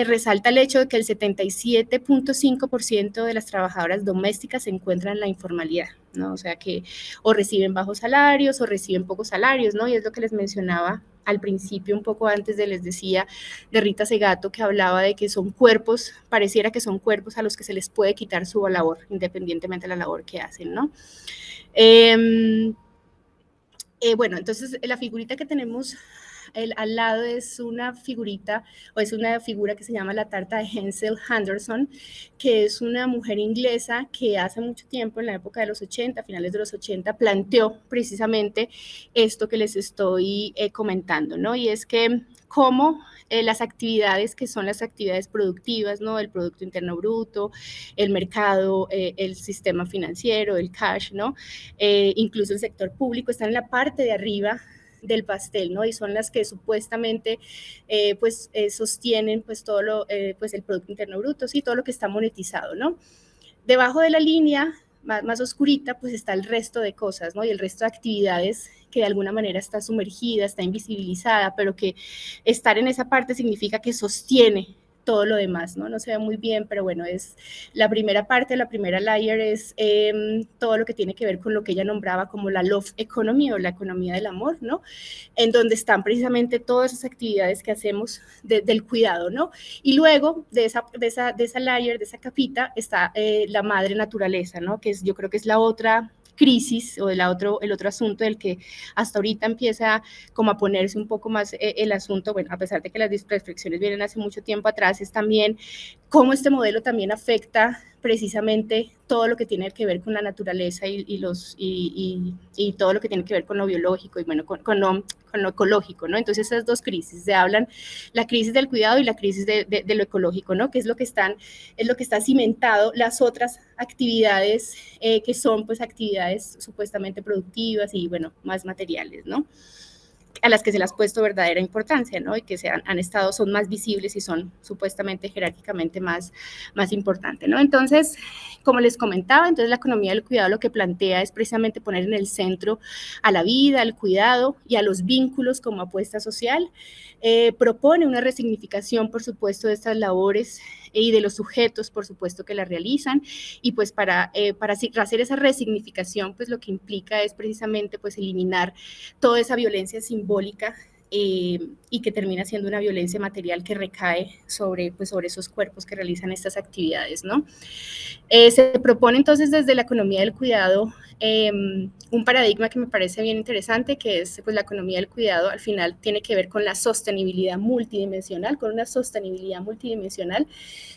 resalta el hecho de que el 77.5% de las trabajadoras domésticas se encuentran en la informalidad, ¿no? O sea que o reciben bajos salarios o reciben pocos salarios, ¿no? Y es lo que les mencionaba al principio, un poco antes les decía, de Rita Segato, que hablaba de que son cuerpos, pareciera que son cuerpos a los que se les puede quitar su labor, independientemente de la labor que hacen, ¿no? Bueno, entonces la figurita que tenemos al lado es una figurita, o es una figura que se llama la tarta de Hensel Henderson, que es una mujer inglesa que hace mucho tiempo, en la época de los 80, finales de los 80, planteó precisamente esto que les estoy comentando, ¿no? Y es que cómo las actividades que son las actividades productivas, ¿no? El Producto Interno Bruto, el mercado, el sistema financiero, el cash, ¿no? Incluso el sector público, están en la parte de arriba del pastel, ¿no? Y son las que supuestamente sostienen pues todo lo, pues el Producto Interno Bruto, sí, todo lo que está monetizado, ¿no? Debajo de la línea más oscurita, pues está el resto de cosas, ¿no? Y el resto de actividades que de alguna manera está sumergida, está invisibilizada, pero que estar en esa parte significa que sostiene todo lo demás, ¿no? No se ve muy bien, pero bueno, es la primera parte, la primera layer es todo lo que tiene que ver con lo que ella nombraba como la love economy o la economía del amor, ¿no? En donde están precisamente todas esas actividades que hacemos del cuidado, ¿no? Y luego de esa layer, de esa capita, está la madre naturaleza, ¿no? Que es, yo creo que es la otra crisis o el otro asunto del que hasta ahorita empieza como a ponerse un poco más el asunto, bueno, a pesar de que las reflexiones vienen hace mucho tiempo atrás, es también cómo este modelo también afecta precisamente todo lo que tiene que ver con la naturaleza y todo lo que tiene que ver con lo biológico y bueno, con lo ecológico, ¿no? Entonces esas dos crisis, se hablan la crisis del cuidado y la crisis de lo ecológico, ¿no? Que es lo que está cimentado las otras actividades que son pues actividades supuestamente productivas y bueno, más materiales, ¿no? A las que se les ha puesto verdadera importancia, ¿no? Y que han estado, son más visibles y son supuestamente jerárquicamente más importantes, ¿no? Entonces, como les comentaba, entonces la economía del cuidado lo que plantea es precisamente poner en el centro a la vida, al cuidado y a los vínculos como apuesta social. Propone una resignificación, por supuesto, de estas labores y de los sujetos, por supuesto, que la realizan, y pues para hacer esa resignificación, pues lo que implica es precisamente pues eliminar toda esa violencia simbólica y que termina siendo una violencia material que recae sobre esos cuerpos que realizan estas actividades, ¿no? Se propone entonces desde la economía del cuidado un paradigma que me parece bien interesante, que es pues la economía del cuidado al final tiene que ver con la sostenibilidad multidimensional, con una sostenibilidad multidimensional,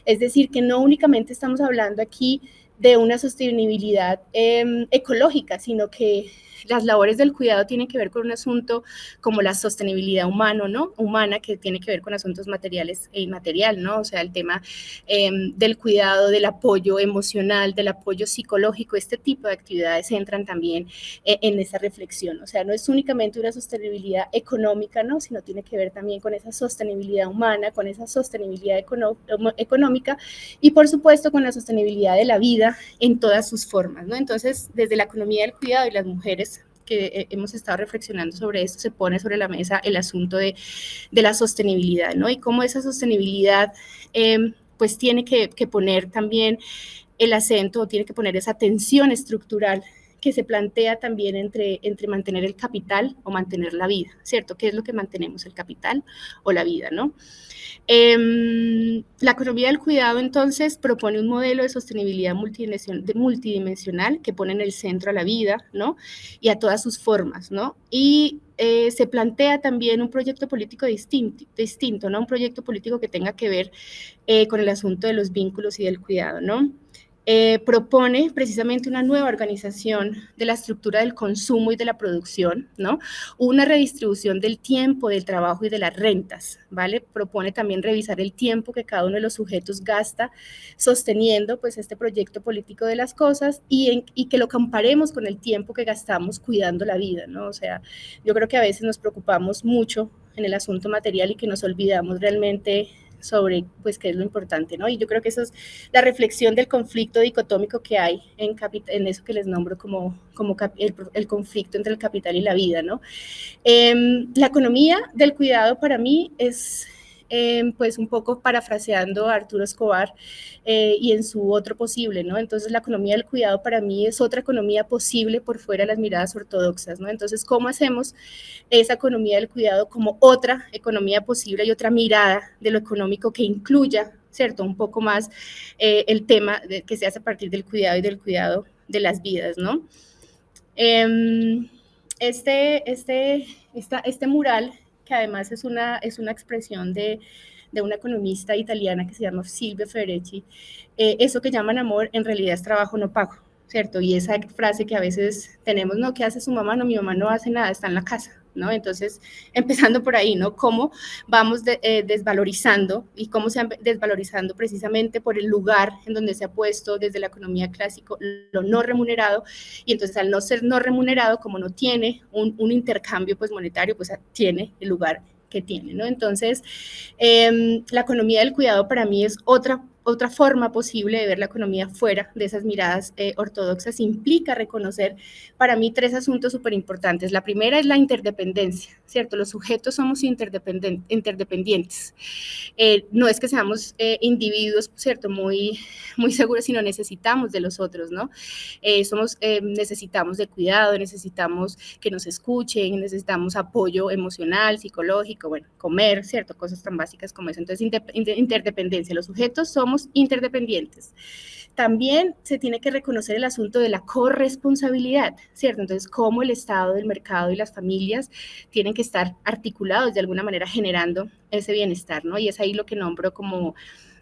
es decir, que no únicamente estamos hablando aquí de una sostenibilidad ecológica, sino que las labores del cuidado tienen que ver con un asunto como la sostenibilidad humana, que tiene que ver con asuntos materiales e inmaterial, ¿no? O sea, el tema del cuidado, del apoyo emocional, del apoyo psicológico, este tipo de actividades entran también en esa reflexión. O sea, no es únicamente una sostenibilidad económica, ¿no? Sino tiene que ver también con esa sostenibilidad humana, con esa sostenibilidad económica y, por supuesto, con la sostenibilidad de la vida en todas sus formas, ¿no? Entonces, desde la economía del cuidado y las mujeres que hemos estado reflexionando sobre esto, se pone sobre la mesa el asunto de la sostenibilidad, ¿no? Y cómo esa sostenibilidad pues tiene que poner también el acento, tiene que poner esa tensión estructural que se plantea también entre mantener el capital o mantener la vida, ¿cierto? ¿Qué es lo que mantenemos, el capital o la vida, ¿no? La economía del cuidado entonces propone un modelo de sostenibilidad multidimensional que pone en el centro a la vida, ¿no? Y a todas sus formas, ¿no? Y se plantea también un proyecto político distinto, ¿no? Un proyecto político que tenga que ver con el asunto de los vínculos y del cuidado, ¿no? Propone precisamente una nueva organización de la estructura del consumo y de la producción, ¿no? Una redistribución del tiempo, del trabajo y de las rentas, ¿vale? Propone también revisar el tiempo que cada uno de los sujetos gasta sosteniendo pues este proyecto político de las cosas y que lo comparemos con el tiempo que gastamos cuidando la vida, ¿no? O sea, yo creo que a veces nos preocupamos mucho en el asunto material y que nos olvidamos realmente sobre pues qué es lo importante, ¿no? Y yo creo que eso es la reflexión del conflicto dicotómico que hay en eso que les nombro como el conflicto entre el capital y la vida, ¿no? La economía del cuidado para mí es pues un poco parafraseando a Arturo Escobar y en su Otro Posible, ¿no? Entonces la economía del cuidado para mí es otra economía posible por fuera de las miradas ortodoxas, ¿no? Entonces, ¿cómo hacemos esa economía del cuidado como otra economía posible y otra mirada de lo económico que incluya, ¿cierto? Un poco más el tema que se hace a partir del cuidado y del cuidado de las vidas, ¿no? Este mural, que además es una expresión de una economista italiana que se llama Silvia Federici, eso que llaman amor en realidad es trabajo no pago, ¿cierto? Y esa frase que a veces tenemos, no, ¿qué hace su mamá? No, mi mamá no hace nada, está en la casa, ¿no? Entonces, empezando por ahí, ¿no? Cómo vamos desvalorizando y cómo se han desvalorizando precisamente por el lugar en donde se ha puesto desde la economía clásica lo no remunerado, y entonces al no ser no remunerado, como no tiene un intercambio pues monetario, pues tiene el lugar que tiene, ¿no? Entonces, la economía del cuidado para mí es otra forma posible de ver la economía fuera de esas miradas ortodoxas. Implica reconocer para mí tres asuntos súper importantes. La primera es la interdependencia, ¿cierto? Los sujetos somos interdependientes. No es que seamos individuos, ¿cierto? Muy seguros, sino necesitamos de los otros, ¿no? Necesitamos de cuidado, necesitamos que nos escuchen, necesitamos apoyo emocional, psicológico, bueno, comer, ¿cierto? Cosas tan básicas como eso. Entonces, interdependencia. Los sujetos somos interdependientes. También se tiene que reconocer el asunto de la corresponsabilidad, ¿cierto? Entonces, cómo el Estado, el mercado y las familias tienen que estar articulados de alguna manera generando ese bienestar, ¿no? Y es ahí lo que nombro como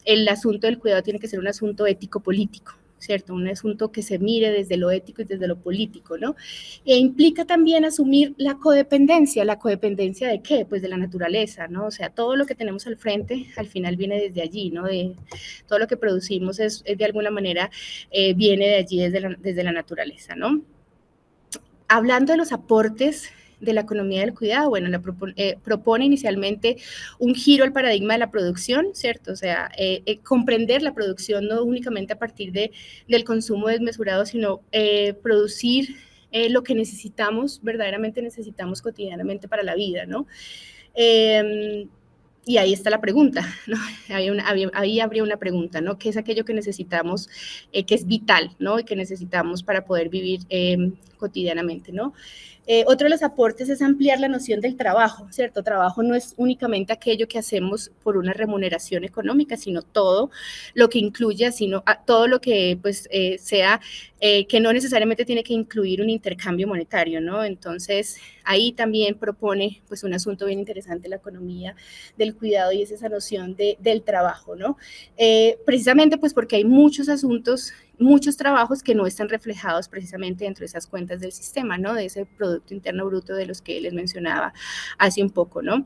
el asunto del cuidado tiene que ser un asunto ético-político, ¿cierto? Un asunto que se mire desde lo ético y desde lo político, ¿no? E implica también asumir la codependencia ¿de qué? Pues de la naturaleza, ¿no? O sea, todo lo que tenemos al frente al final viene desde allí, ¿no? Todo lo que producimos es de alguna manera viene de allí desde la naturaleza, ¿no? Hablando de los aportes de la economía del cuidado, bueno, propone inicialmente un giro al paradigma de la producción, ¿cierto? O sea, comprender la producción no únicamente a partir del consumo desmesurado, sino producir lo que necesitamos, verdaderamente necesitamos cotidianamente para la vida, ¿no? Y ahí está la pregunta, ¿no? Ahí habría una pregunta, ¿no? ¿Qué es aquello que necesitamos, que es vital, ¿no? Y que necesitamos para poder vivir cotidianamente, ¿no? Otro de los aportes es ampliar la noción del trabajo, ¿cierto? Trabajo no es únicamente aquello que hacemos por una remuneración económica, sino todo lo que incluya, sino todo lo que pues sea, que no necesariamente tiene que incluir un intercambio monetario, ¿no? Entonces, ahí también propone pues un asunto bien interesante la economía del cuidado y es esa noción del trabajo, ¿no? Precisamente pues porque hay muchos asuntos, muchos trabajos que no están reflejados precisamente dentro de esas cuentas del sistema, ¿no? De ese Producto Interno Bruto de los que les mencionaba hace un poco, ¿no?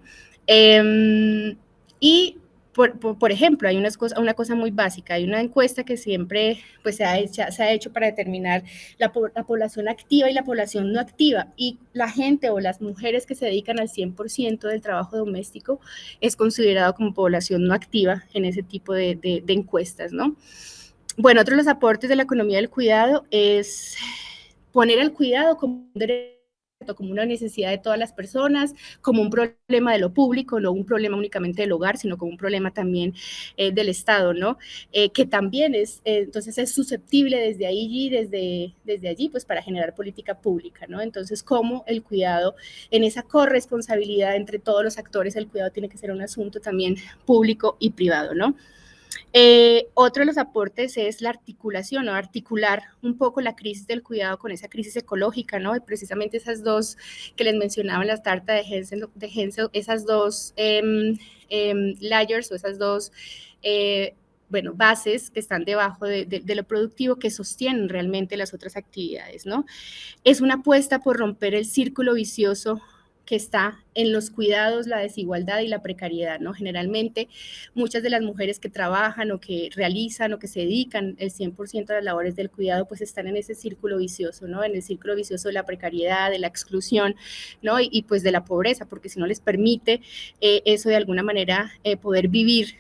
Y por ejemplo, hay una cosa muy básica, hay una encuesta que siempre pues, se ha hecho para determinar la población activa y la población no activa, y la gente o las mujeres que se dedican al 100% del trabajo doméstico es considerado como población no activa en ese tipo de encuestas, ¿no? Bueno, otro de los aportes de la economía del cuidado es poner el cuidado como un derecho, como una necesidad de todas las personas, como un problema de lo público, no un problema únicamente del hogar, sino como un problema también del Estado, ¿no? Que también entonces es susceptible desde allí, pues para generar política pública, ¿no? Entonces, cómo el cuidado, en esa corresponsabilidad entre todos los actores, el cuidado tiene que ser un asunto también público y privado, ¿no? Otro de los aportes es la articulación, ¿no? Articular un poco la crisis del cuidado con esa crisis ecológica, ¿no? Y precisamente esas dos que les mencionaba en la tarta de Hensel, esas dos layers o esas dos bueno, bases que están debajo de lo productivo que sostienen realmente las otras actividades, ¿no? Es una apuesta por romper el círculo vicioso que está en los cuidados, la desigualdad y la precariedad, ¿no? Generalmente, muchas de las mujeres que trabajan o que realizan o que se dedican el 100% a las labores del cuidado, pues están en ese círculo vicioso, ¿no? En el círculo vicioso de la precariedad, de la exclusión, ¿no? Y pues de la pobreza, porque si no les permite eso de alguna manera poder vivir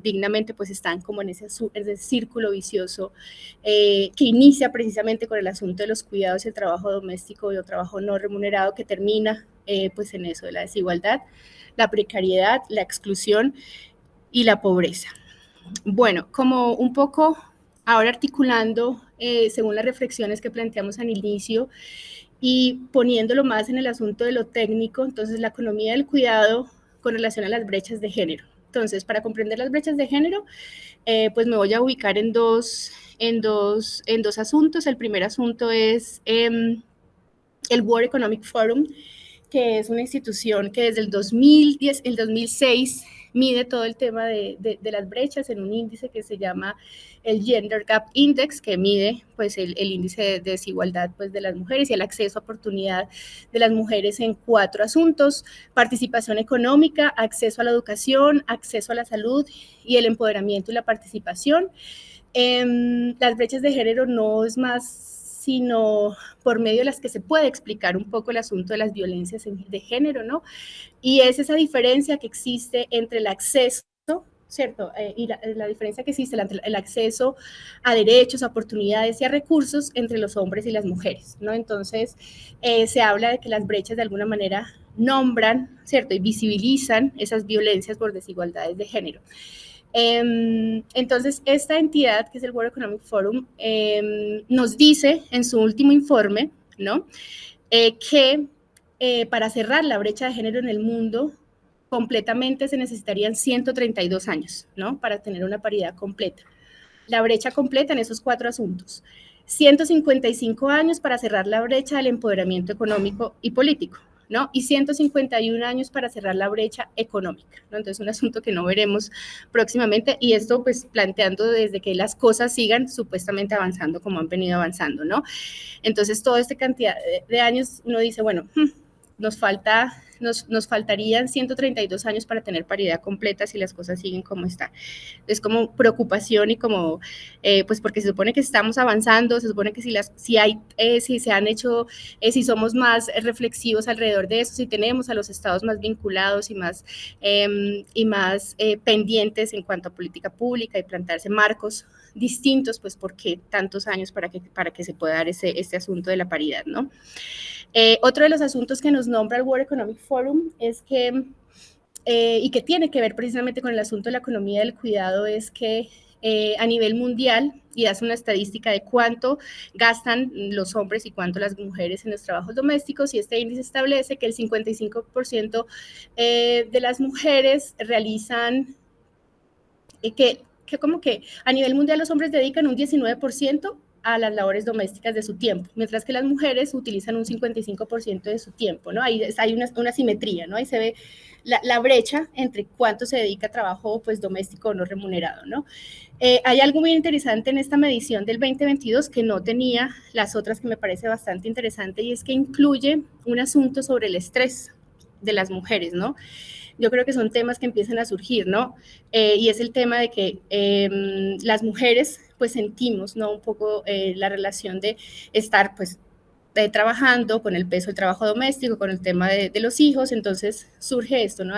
dignamente, pues están como en ese círculo vicioso que inicia precisamente con el asunto de los cuidados y el trabajo doméstico y el trabajo no remunerado, que termina pues en eso de la desigualdad, la precariedad, la exclusión y la pobreza. Bueno, como un poco ahora articulando, según las reflexiones que planteamos al inicio, y poniéndolo más en el asunto de lo técnico, entonces la economía del cuidado con relación a las brechas de género. Entonces, para comprender las brechas de género, pues me voy a ubicar en dos asuntos. El primer asunto es el World Economic Forum, que es una institución que desde el 2010, el 2006 mide todo el tema de las brechas en un índice que se llama el Gender Gap Index, que mide pues el índice de desigualdad pues, de las mujeres y el acceso a oportunidad de las mujeres en 4 asuntos: participación económica, acceso a la educación, acceso a la salud y el empoderamiento y la participación. Las brechas de género no es más sino por medio de las que se puede explicar un poco el asunto de las violencias de género, ¿no? Y es esa diferencia que existe entre el acceso, ¿cierto? Y la diferencia que existe entre el acceso a derechos, a oportunidades y a recursos entre los hombres y las mujeres, ¿no? Entonces, se habla de que las brechas de alguna manera nombran, ¿cierto? Y visibilizan esas violencias por desigualdades de género. Entonces, esta entidad, que es el World Economic Forum, nos dice en su último informe, ¿no? Que para cerrar la brecha de género en el mundo, completamente se necesitarían 132 años, ¿no? Para tener una paridad completa. La brecha completa en esos 4 asuntos. 155 años para cerrar la brecha del empoderamiento económico y político, ¿no? Y 151 años para cerrar la brecha económica, ¿no? Entonces, un asunto que no veremos próximamente, y esto pues planteando desde que las cosas sigan supuestamente avanzando como han venido avanzando, ¿no? Entonces, toda esta cantidad de años uno dice, bueno, nos faltarían 132 años para tener paridad completa si las cosas siguen como están. Es como preocupación y como, pues porque se supone que estamos avanzando, se supone que si se han hecho, si somos más reflexivos alrededor de eso, si tenemos a los estados más vinculados y más pendientes en cuanto a política pública y plantearse marcos distintos, pues ¿por qué tantos años para que se pueda dar este asunto de la paridad, ¿no? Otro de los asuntos que nos nombra el World Economic Forum es que, y que tiene que ver precisamente con el asunto de la economía del cuidado, es que a nivel mundial, y hace una estadística de cuánto gastan los hombres y cuánto las mujeres en los trabajos domésticos, y este índice establece que el 55% de las mujeres realizan, que como que a nivel mundial los hombres dedican un 19% a las labores domésticas de su tiempo, mientras que las mujeres utilizan un 55% de su tiempo, ¿no? Ahí hay una simetría, ¿no? Ahí se ve la brecha entre cuánto se dedica a trabajo pues, doméstico o no remunerado, ¿no? Hay algo muy interesante en esta medición del 2022 que no tenía las otras, que me parece bastante interesante, y es que incluye un asunto sobre el estrés de las mujeres, ¿no? Yo creo que son temas que empiezan a surgir, ¿no? Y es el tema de que las mujeres pues sentimos, ¿no? Un poco la relación de estar pues trabajando con el peso del trabajo doméstico, con el tema de los hijos, entonces surge esto, ¿no?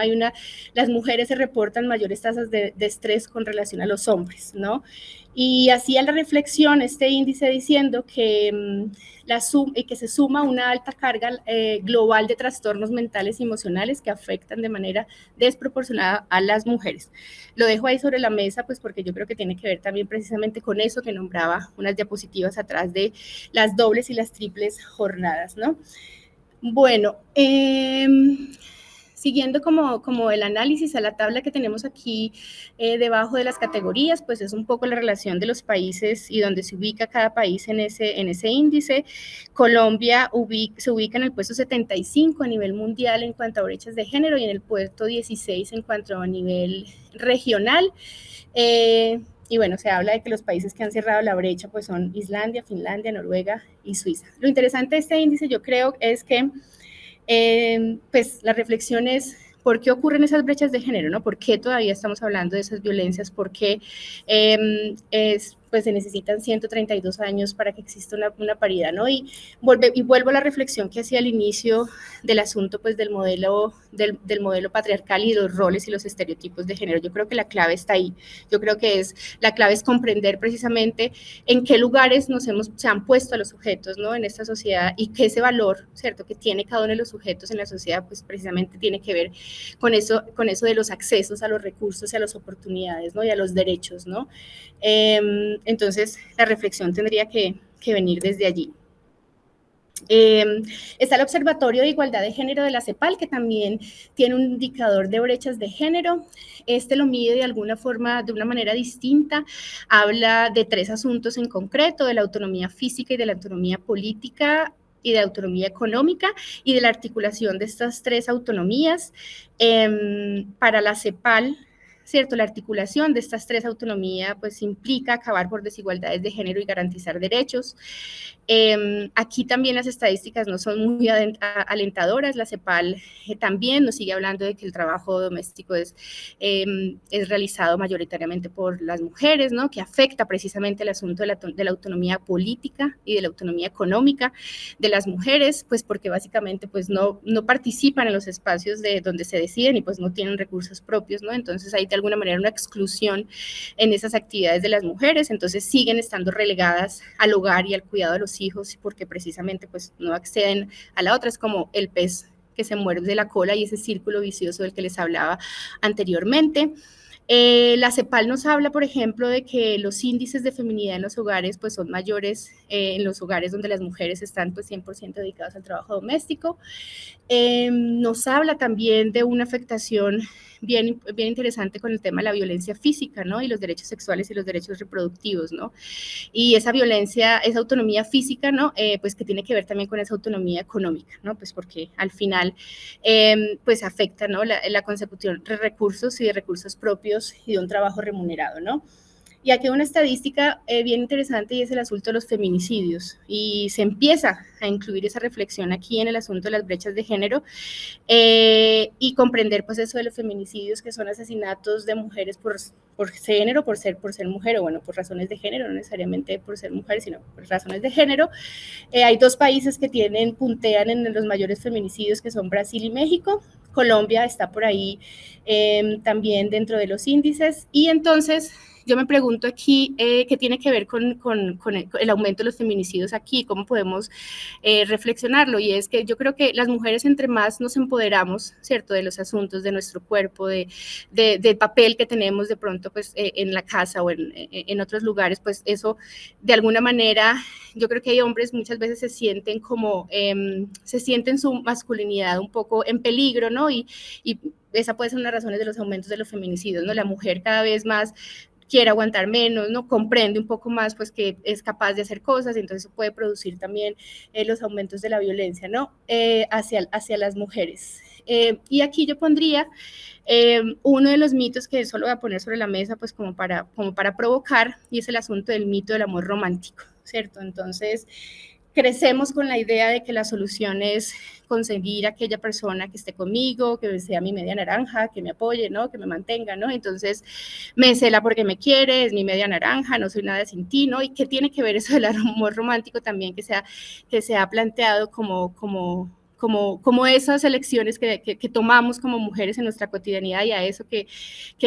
Las mujeres se reportan mayores tasas de estrés con relación a los hombres, ¿no? Y hacía la reflexión este índice diciendo que, que se suma una alta carga global de trastornos mentales y emocionales que afectan de manera desproporcionada a las mujeres. Lo dejo ahí sobre la mesa, pues porque yo creo que tiene que ver también precisamente con eso que nombraba unas diapositivas atrás de las dobles y las triples jornadas, ¿no? Bueno, siguiendo como el análisis a la tabla que tenemos aquí debajo de las categorías, pues es un poco la relación de los países y donde se ubica cada país en ese índice. Colombia se ubica en el puesto 75 a nivel mundial en cuanto a brechas de género y en el puesto 16 en cuanto a nivel regional. Y bueno, se habla de que los países que han cerrado la brecha pues son Islandia, Finlandia, Noruega y Suiza. Lo interesante de este índice yo creo es que pues la reflexión es por qué ocurren esas brechas de género, ¿no? ¿Por qué todavía estamos hablando de esas violencias? ¿Por qué pues se necesitan 132 años para que exista una paridad, ¿no? Y vuelvo a la reflexión que hacía al inicio del asunto, pues del modelo patriarcal y los roles y los estereotipos de género. Yo creo que la clave está ahí. Yo creo que la clave es comprender precisamente en qué lugares se han puesto a los sujetos, ¿no? En esta sociedad, y que ese valor, ¿cierto?, que tiene cada uno de los sujetos en la sociedad, pues precisamente tiene que ver con eso de los accesos a los recursos y a las oportunidades, ¿no? Y a los derechos, ¿no? Entonces, la reflexión tendría que venir desde allí. Está el Observatorio de Igualdad de Género de la CEPAL, que también tiene un indicador de brechas de género. Este lo mide de alguna forma, de una manera distinta. Habla de 3 asuntos en concreto: de la autonomía física y de la autonomía política y de autonomía económica, y de la articulación de estas 3 autonomías. Para la CEPAL, ¿cierto?, la articulación de estas 3 autonomías pues implica acabar por desigualdades de género y garantizar derechos. Aquí también las estadísticas no son muy alentadoras. La CEPAL también nos sigue hablando de que el trabajo doméstico es realizado mayoritariamente por las mujeres, ¿no?, que afecta precisamente el asunto de la autonomía política y de la autonomía económica de las mujeres, pues porque básicamente pues no participan en los espacios de donde se deciden y pues no tienen recursos propios, ¿no? Entonces hay de alguna manera una exclusión en esas actividades de las mujeres, entonces siguen estando relegadas al hogar y al cuidado de los hijos porque precisamente pues no acceden a la otra. Es como el pez que se muerde la cola y ese círculo vicioso del que les hablaba anteriormente. La CEPAL nos habla, por ejemplo, de que los índices de feminidad en los hogares pues son mayores en los hogares donde las mujeres están pues 100% dedicadas al trabajo doméstico. Nos habla también de una afectación bien interesante con el tema de la violencia física, ¿no?, y los derechos sexuales y los derechos reproductivos, ¿no? Y esa violencia, esa autonomía física, ¿no?, pues que tiene que ver también con esa autonomía económica, ¿no?, pues porque al final pues afecta, ¿no?, la consecución de recursos y de recursos propios y de un trabajo remunerado, ¿no? Y aquí hay una estadística bien interesante, y es el asunto de los feminicidios, y se empieza a incluir esa reflexión aquí en el asunto de las brechas de género, y comprender pues eso de los feminicidios, que son asesinatos de mujeres por género, por ser mujer, o bueno, por razones de género, no necesariamente por ser mujer, sino por razones de género. Hay 2 países que puntean en los mayores feminicidios, que son Brasil y México. Colombia está por ahí también dentro de los índices, y entonces yo me pregunto aquí qué tiene que ver con el aumento de los feminicidios aquí, cómo podemos reflexionarlo, y es que yo creo que las mujeres, entre más nos empoderamos, ¿cierto?, de los asuntos de nuestro cuerpo, del papel que tenemos de pronto pues en la casa o en otros lugares, pues eso de alguna manera, yo creo que hay hombres muchas veces se sienten su masculinidad un poco en peligro, ¿no? Y esa puede ser una de las razones de los aumentos de los feminicidios, ¿no? La mujer cada vez más quiere aguantar menos, ¿no?, comprende un poco más pues que es capaz de hacer cosas, y entonces puede producir también los aumentos de la violencia, ¿no?, hacia las mujeres. Y aquí yo pondría uno de los mitos que solo voy a poner sobre la mesa pues como para provocar, y es el asunto del mito del amor romántico, ¿cierto? Entonces crecemos con la idea de que la solución es conseguir aquella persona que esté conmigo, que sea mi media naranja, que me apoye, ¿no?, que me mantenga, ¿no? Entonces me cela porque me quiere, es mi media naranja, no soy nada sin ti, ¿no? Y qué tiene que ver eso del amor romántico también, que se ha planteado como esas elecciones que tomamos como mujeres en nuestra cotidianidad, y a eso que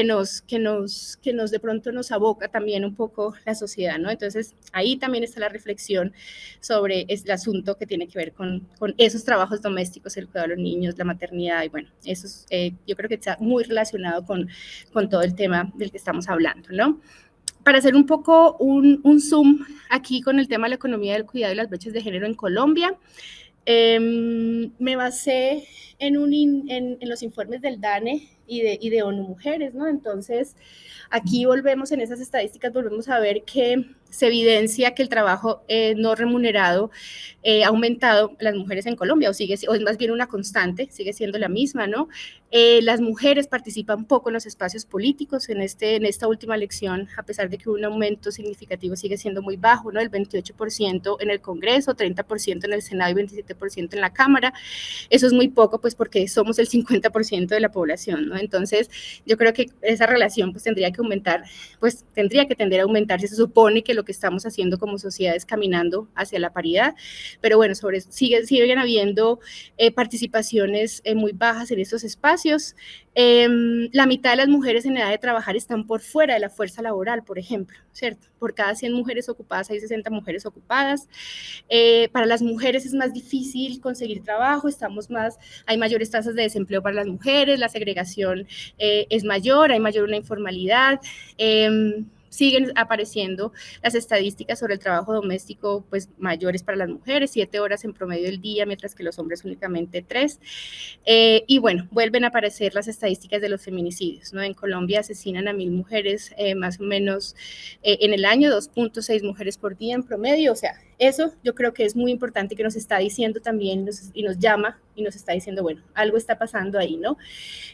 nos de pronto nos aboca también un poco la sociedad, ¿no? Entonces ahí también está la reflexión sobre el asunto que tiene que ver con esos trabajos domésticos, el cuidado de los niños, la maternidad, y bueno, eso yo creo que está muy relacionado con todo el tema del que estamos hablando, ¿no? Para hacer un poco un zoom aquí con el tema de la economía del cuidado y las brechas de género en Colombia, me basé en los informes del DANE y de ONU Mujeres, ¿no? Entonces, aquí volvemos a ver que se evidencia que el trabajo no remunerado ha aumentado las mujeres en Colombia, o es más bien una constante, sigue siendo la misma, ¿no? Las mujeres participan poco en los espacios políticos en esta última elección, a pesar de que un aumento significativo sigue siendo muy bajo, ¿no? El 28% en el Congreso, 30% en el Senado y 27% en la Cámara. Eso es muy poco, pues porque somos el 50% de la población, ¿no? ¿no? Entonces, yo creo que esa relación pues tendría que tender a aumentar si se supone que lo que estamos haciendo como sociedad es caminando hacia la paridad, pero bueno, siguen habiendo participaciones muy bajas en estos espacios. La mitad de las mujeres en edad de trabajar están por fuera de la fuerza laboral, por ejemplo, ¿cierto? Por cada 100 mujeres ocupadas hay 60 mujeres ocupadas. Para las mujeres es más difícil conseguir trabajo, hay mayores tasas de desempleo para las mujeres, la segregación es mayor, hay mayor una informalidad. Siguen apareciendo las estadísticas sobre el trabajo doméstico pues mayores para las mujeres, 7 horas en promedio del día, mientras que los hombres únicamente 3. Y bueno, vuelven a aparecer las estadísticas de los feminicidios, ¿no? En Colombia asesinan a 1.000 mujeres más o menos en el año, 2.6 mujeres por día en promedio, o sea, eso yo creo que es muy importante, que nos está diciendo también y nos llama y nos está diciendo, bueno, algo está pasando ahí, ¿no?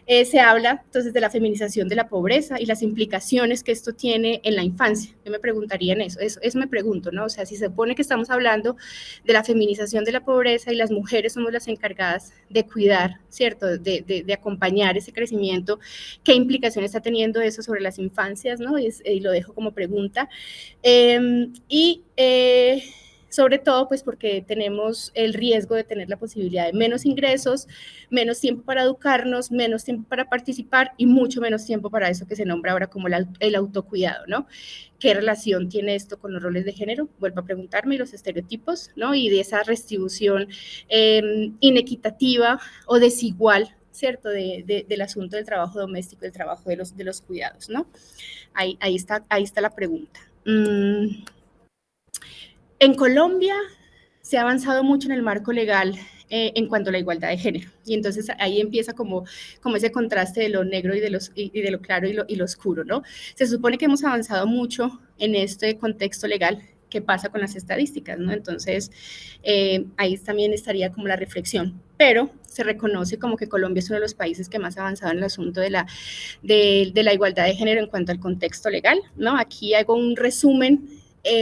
Se habla entonces de la feminización de la pobreza y las implicaciones que esto tiene en la infancia. Yo me preguntaría en eso me pregunto, ¿no? O sea, si se supone que estamos hablando de la feminización de la pobreza y las mujeres somos las encargadas de cuidar, ¿cierto? De acompañar ese crecimiento, ¿qué implicaciones está teniendo eso sobre las infancias, ¿no? Y lo dejo como pregunta. Sobre todo pues porque tenemos el riesgo de tener la posibilidad de menos ingresos, menos tiempo para educarnos, menos tiempo para participar y mucho menos tiempo para eso que se nombra ahora como el autocuidado, ¿no? ¿Qué relación tiene esto con los roles de género? Vuelvo a preguntarme, y los estereotipos, ¿no? Y de esa distribución inequitativa o desigual, ¿cierto? Del asunto del trabajo doméstico, del trabajo de los cuidados, ¿no? Ahí está la pregunta. En Colombia se ha avanzado mucho en el marco legal en cuanto a la igualdad de género. Y entonces ahí empieza como ese contraste de lo negro y de lo claro y lo oscuro, ¿no? Se supone que hemos avanzado mucho en este contexto legal. ¿Qué pasa con las estadísticas, ¿no? Entonces, ahí también estaría como la reflexión. Pero se reconoce como que Colombia es uno de los países que más ha avanzado en el asunto de la igualdad de género en cuanto al contexto legal, ¿no? Aquí hago un resumen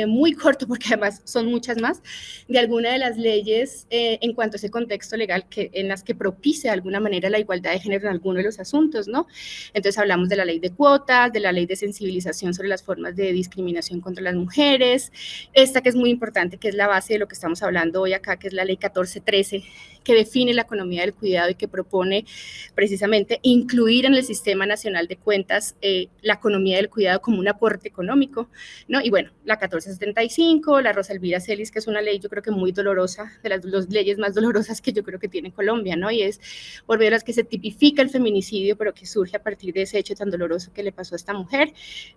muy corto, porque además son muchas más, de alguna de las leyes en cuanto a ese contexto legal en las que propicia de alguna manera la igualdad de género en alguno de los asuntos, ¿no? Entonces hablamos de la ley de cuotas, de la ley de sensibilización sobre las formas de discriminación contra las mujeres, esta que es muy importante, que es la base de lo que estamos hablando hoy acá, que es la ley 1413, que define la economía del cuidado y que propone precisamente incluir en el Sistema Nacional de Cuentas la economía del cuidado como un aporte económico, ¿no? Y bueno, la 1475, la Rosa Elvira Celis, que es una ley yo creo que muy dolorosa, de las leyes más dolorosas que yo creo que tiene Colombia, ¿no? Y es por ver las que se tipifica el feminicidio, pero que surge a partir de ese hecho tan doloroso que le pasó a esta mujer.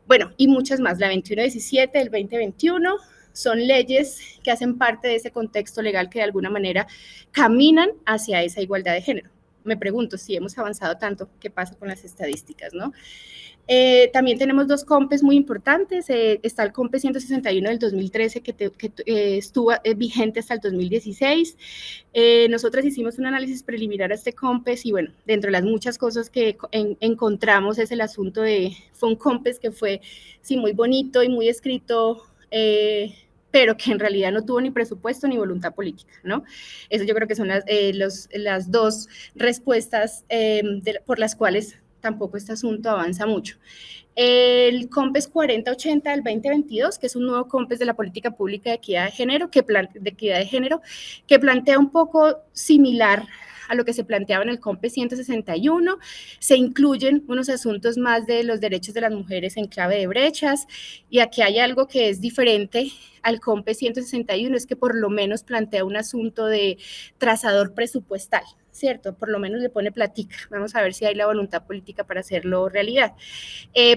Bueno, y muchas más, la 2117 del 2021, son leyes que hacen parte de ese contexto legal que de alguna manera caminan hacia esa igualdad de género. Me pregunto si hemos avanzado tanto, ¿qué pasa con las estadísticas, no? También tenemos dos COMPES muy importantes. Está el COMPE 161 del 2013 que estuvo vigente hasta el 2016. Nosotras hicimos un análisis preliminar a este COMPES y bueno, dentro de las muchas cosas que encontramos es el asunto fue un COMPES que fue sí muy bonito y muy escrito, pero que en realidad no tuvo ni presupuesto ni voluntad política, ¿no? Eso yo creo que son las dos respuestas por las cuales tampoco este asunto avanza mucho. El COMPES 4080 del 2022, que es un nuevo COMPES de la política pública de equidad de género, que plantea un poco similar a lo que se planteaba en el COMPES 161, se incluyen unos asuntos más de los derechos de las mujeres en clave de brechas, y aquí hay algo que es diferente al COMPES 161, es que por lo menos plantea un asunto de trazador presupuestal, ¿cierto? Por lo menos le pone platica, vamos a ver si hay la voluntad política para hacerlo realidad.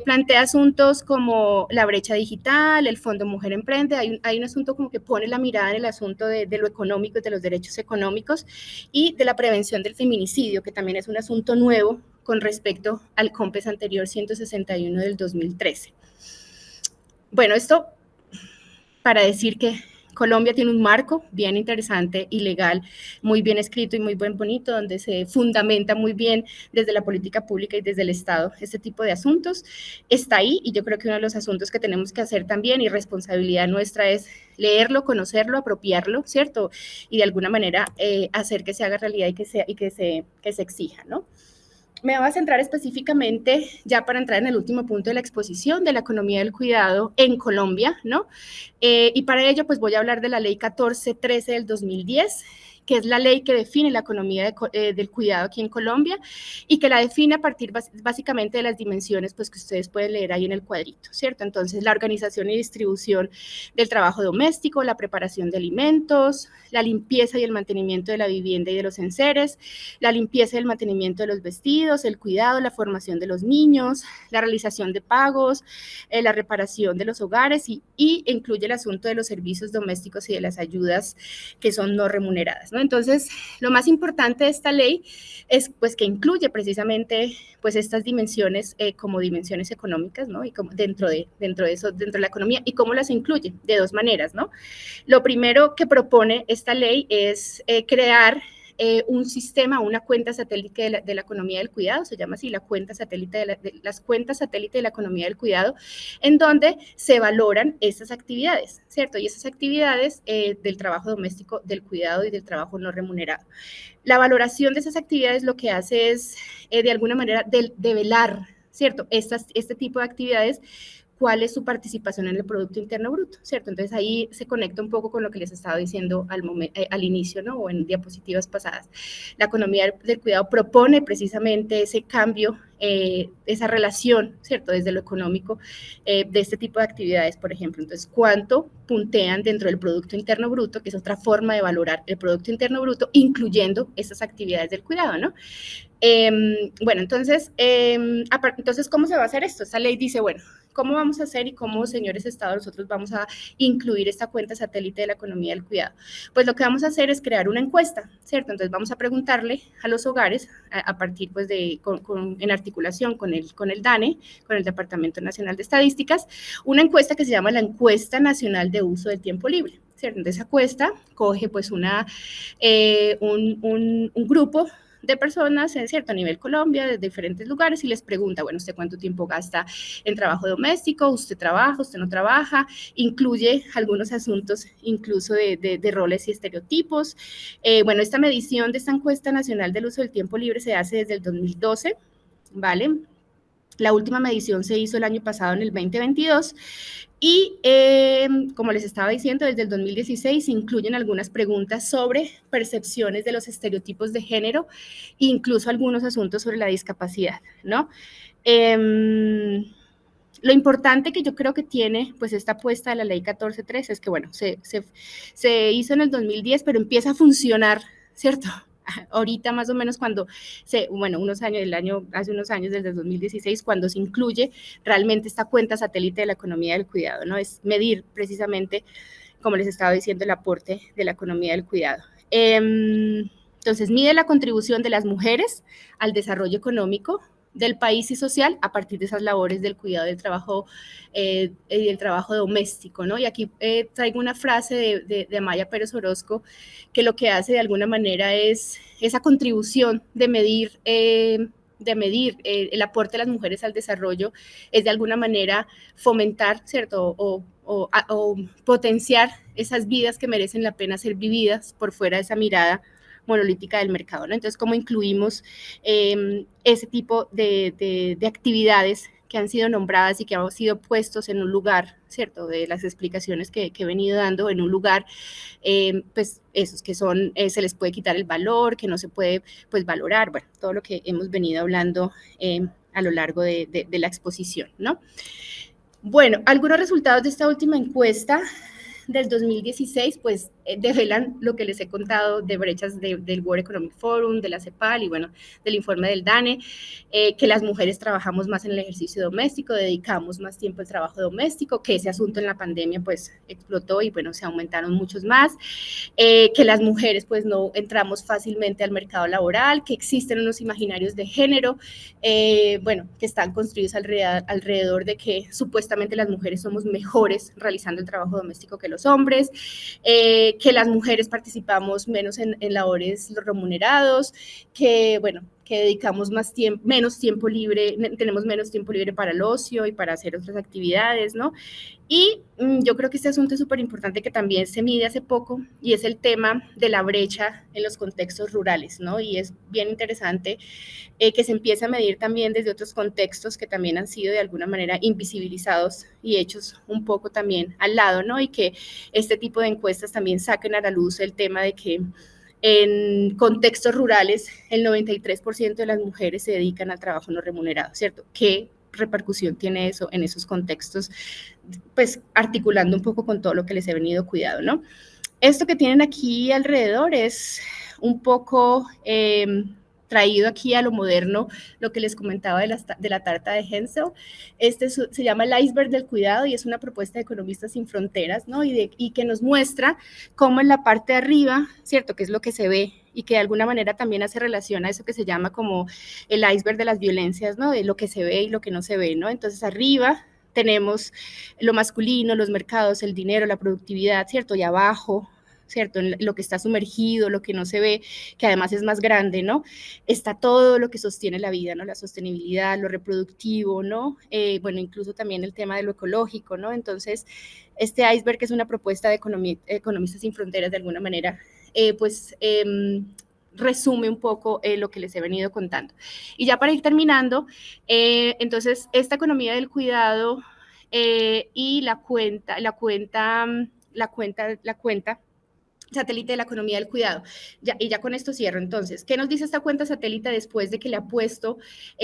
Plantea asuntos como la brecha digital, el Fondo Mujer Emprende, hay un asunto como que pone la mirada en el asunto de lo económico, de los derechos económicos y de la prevención del feminicidio, que también es un asunto nuevo con respecto al COMPES anterior 161 del 2013. Bueno, esto para decir que Colombia tiene un marco bien interesante y legal, muy bien escrito y muy bonito, donde se fundamenta muy bien desde la política pública y desde el Estado este tipo de asuntos. Está ahí y yo creo que uno de los asuntos que tenemos que hacer también y responsabilidad nuestra es leerlo, conocerlo, apropiarlo, ¿cierto? Y de alguna manera hacer que se haga realidad y que se exija, ¿no? Me voy a centrar específicamente, ya para entrar en el último punto de la exposición, de la economía del cuidado en Colombia, ¿no? Y para ello, pues voy a hablar de la ley 1413 del 2010, que es la ley que define la economía del cuidado aquí en Colombia y que la define a partir básicamente de las dimensiones pues, que ustedes pueden leer ahí en el cuadrito, ¿cierto? Entonces, la organización y distribución del trabajo doméstico, la preparación de alimentos, la limpieza y el mantenimiento de la vivienda y de los enseres, la limpieza y el mantenimiento de los vestidos, el cuidado, la formación de los niños, la realización de pagos, la reparación de los hogares y incluye el asunto de los servicios domésticos y de las ayudas que son no remuneradas, ¿no? Entonces, lo más importante de esta ley es pues que incluye precisamente pues estas dimensiones como dimensiones económicas, ¿no? Y como dentro de eso, dentro de la economía, y cómo las incluye de dos maneras, ¿no? Lo primero que propone esta ley es crear un sistema, una cuenta satélite de la economía del cuidado, se llama así, la cuenta satélite las cuentas satélite de la economía del cuidado, en donde se valoran esas actividades, ¿cierto? Y esas actividades del trabajo doméstico, del cuidado y del trabajo no remunerado. La valoración de esas actividades lo que hace es, de alguna manera, develar, ¿cierto? Este tipo de actividades, cuál es su participación en el Producto Interno Bruto, ¿cierto? Entonces ahí se conecta un poco con lo que les estaba diciendo al inicio, ¿no? O en diapositivas pasadas. La economía del cuidado propone precisamente ese cambio, esa relación, ¿cierto? Desde lo económico, de este tipo de actividades, por ejemplo. Entonces, ¿cuánto puntean dentro del Producto Interno Bruto, que es otra forma de valorar el Producto Interno Bruto, incluyendo esas actividades del cuidado, ¿no? Bueno, entonces, ¿cómo se va a hacer esto? Esta ley dice, bueno, ¿cómo vamos a hacer y cómo, señores Estados, nosotros vamos a incluir esta cuenta satélite de la economía del cuidado? Pues lo que vamos a hacer es crear una encuesta, ¿cierto? Entonces vamos a preguntarle a los hogares, a partir pues en articulación con el DANE, con el Departamento Nacional de Estadísticas, una encuesta que se llama la Encuesta Nacional de Uso del Tiempo Libre, ¿cierto? Entonces esa encuesta coge pues un grupo de personas en cierto nivel Colombia, de diferentes lugares, y les pregunta, bueno, ¿usted cuánto tiempo gasta en trabajo doméstico? ¿Usted trabaja? ¿Usted no trabaja? Incluye algunos asuntos incluso de roles y estereotipos. Bueno, esta medición de esta encuesta nacional del uso del tiempo libre se hace desde el 2012, ¿vale? La última medición se hizo el año pasado, en el 2022, y como les estaba diciendo, desde el 2016 se incluyen algunas preguntas sobre percepciones de los estereotipos de género, incluso algunos asuntos sobre la discapacidad, ¿no? Lo importante que yo creo que tiene pues esta apuesta de la ley 1413 es que, bueno, se hizo en el 2010, pero empieza a funcionar, ¿cierto? Ahorita más o menos cuando bueno, hace unos años, desde el 2016, cuando se incluye realmente esta cuenta satélite de la economía del cuidado, ¿no? Es medir precisamente, como les estaba diciendo, el aporte de la economía del cuidado. Entonces, mide la contribución de las mujeres al desarrollo económico del país y social a partir de esas labores del cuidado del trabajo y del trabajo doméstico, ¿no? Y aquí traigo una frase de Amaya Pérez Orozco, que lo que hace de alguna manera es esa contribución de medir el aporte de las mujeres al desarrollo, es de alguna manera fomentar, ¿cierto? O potenciar esas vidas que merecen la pena ser vividas por fuera de esa mirada monolítica del mercado, ¿no? Entonces, ¿cómo incluimos ese tipo de actividades que han sido nombradas y que han sido puestos en un lugar, ¿cierto? De las explicaciones que he venido dando, en un lugar, pues esos que son, se les puede quitar el valor, que no se puede, pues, valorar, bueno, todo lo que hemos venido hablando a lo largo de la exposición, ¿no? Bueno, algunos resultados de esta última encuesta del 2016, pues develan lo que les he contado de brechas del World Economic Forum, de la CEPAL y bueno, del informe del DANE, que las mujeres trabajamos más en el ejercicio doméstico, dedicamos más tiempo al trabajo doméstico, que ese asunto en la pandemia pues explotó y bueno, se aumentaron muchos más, que las mujeres pues no entramos fácilmente al mercado laboral, que existen unos imaginarios de género, bueno, que están construidos alrededor de que supuestamente las mujeres somos mejores realizando el trabajo doméstico que los hombres, que las mujeres participamos menos en labores remunerados, que, bueno, que dedicamos menos tiempo libre, tenemos menos tiempo libre para el ocio y para hacer otras actividades, ¿no? Y yo creo que este asunto es súper importante que también se mide hace poco y es el tema de la brecha en los contextos rurales, ¿no? Y es bien interesante que se empiece a medir también desde otros contextos que también han sido de alguna manera invisibilizados y hechos un poco también al lado, ¿no? Y que este tipo de encuestas también saquen a la luz el tema de que en contextos rurales el 93% de las mujeres se dedican al trabajo no remunerado, ¿cierto? ¿Qué repercusión tiene eso en esos contextos? Pues articulando un poco con todo lo que les he venido cuidado, ¿no? Esto que tienen aquí alrededor es un poco traído aquí a lo moderno, lo que les comentaba de la tarta de Hensel. Se llama el iceberg del cuidado y es una propuesta de Economistas Sin Fronteras, ¿no? Y que nos muestra cómo en la parte de arriba, ¿cierto? Que es lo que se ve y que de alguna manera también hace relación a eso que se llama como el iceberg de las violencias, ¿no? De lo que se ve y lo que no se ve, ¿no? Entonces arriba tenemos lo masculino, los mercados, el dinero, la productividad, ¿cierto? Y abajo, ¿cierto? En lo que está sumergido, lo que no se ve, que además es más grande, ¿no? Está todo lo que sostiene la vida, ¿no? La sostenibilidad, lo reproductivo, ¿no? Bueno, incluso también el tema de lo ecológico, ¿no? Entonces, este iceberg es una propuesta de Economistas Sin Fronteras, de alguna manera, resume un poco lo que les he venido contando. Y ya para ir terminando, entonces, esta economía del cuidado y la cuenta satélite de la economía del cuidado. Y ya con esto cierro. Entonces, ¿qué nos dice esta cuenta satélite después de que le ha puesto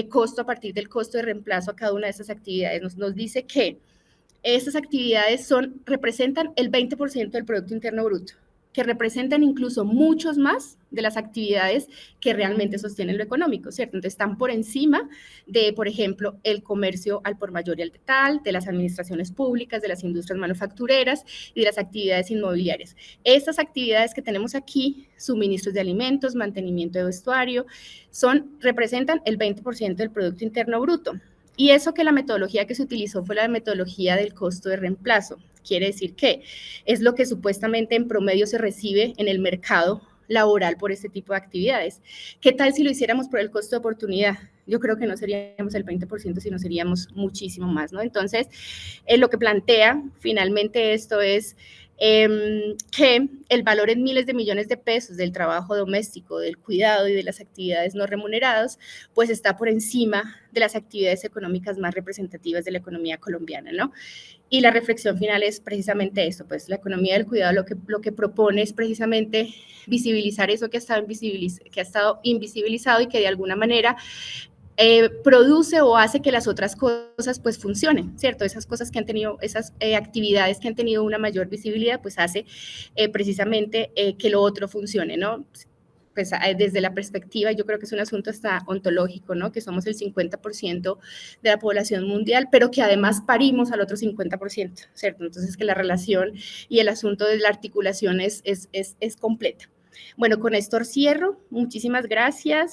costo a partir del costo de reemplazo a cada una de estas actividades? Nos dice que estas actividades representan el 20% del Producto Interno Bruto, que representan incluso muchos más de las actividades que realmente sostienen lo económico, ¿cierto? Entonces están por encima de, por ejemplo, el comercio al por mayor y al detal, de las administraciones públicas, de las industrias manufactureras y de las actividades inmobiliarias. Estas actividades que tenemos aquí, suministros de alimentos, mantenimiento de vestuario, representan el 20% del Producto Interno Bruto. Y eso que la metodología que se utilizó fue la metodología del costo de reemplazo. Quiere decir que es lo que supuestamente en promedio se recibe en el mercado laboral por este tipo de actividades. ¿Qué tal si lo hiciéramos por el costo de oportunidad? Yo creo que no seríamos el 20%, sino seríamos muchísimo más, ¿no? Entonces, lo que plantea finalmente esto es que el valor en miles de millones de pesos del trabajo doméstico, del cuidado y de las actividades no remuneradas, pues está por encima de las actividades económicas más representativas de la economía colombiana, ¿no? Y la reflexión final es precisamente eso, pues la economía del cuidado lo que propone es precisamente visibilizar eso que ha estado invisibilizado y que de alguna manera produce o hace que las otras cosas pues funcionen, ¿cierto? Esas cosas que han tenido, esas actividades que han tenido una mayor visibilidad, pues hace precisamente que lo otro funcione, ¿no? Pues desde la perspectiva, yo creo que es un asunto hasta ontológico, ¿no? Que somos el 50% de la población mundial, pero que además parimos al otro 50%, ¿cierto? Entonces que la relación y el asunto de la articulación es completa. Bueno, con esto cierro. Muchísimas gracias.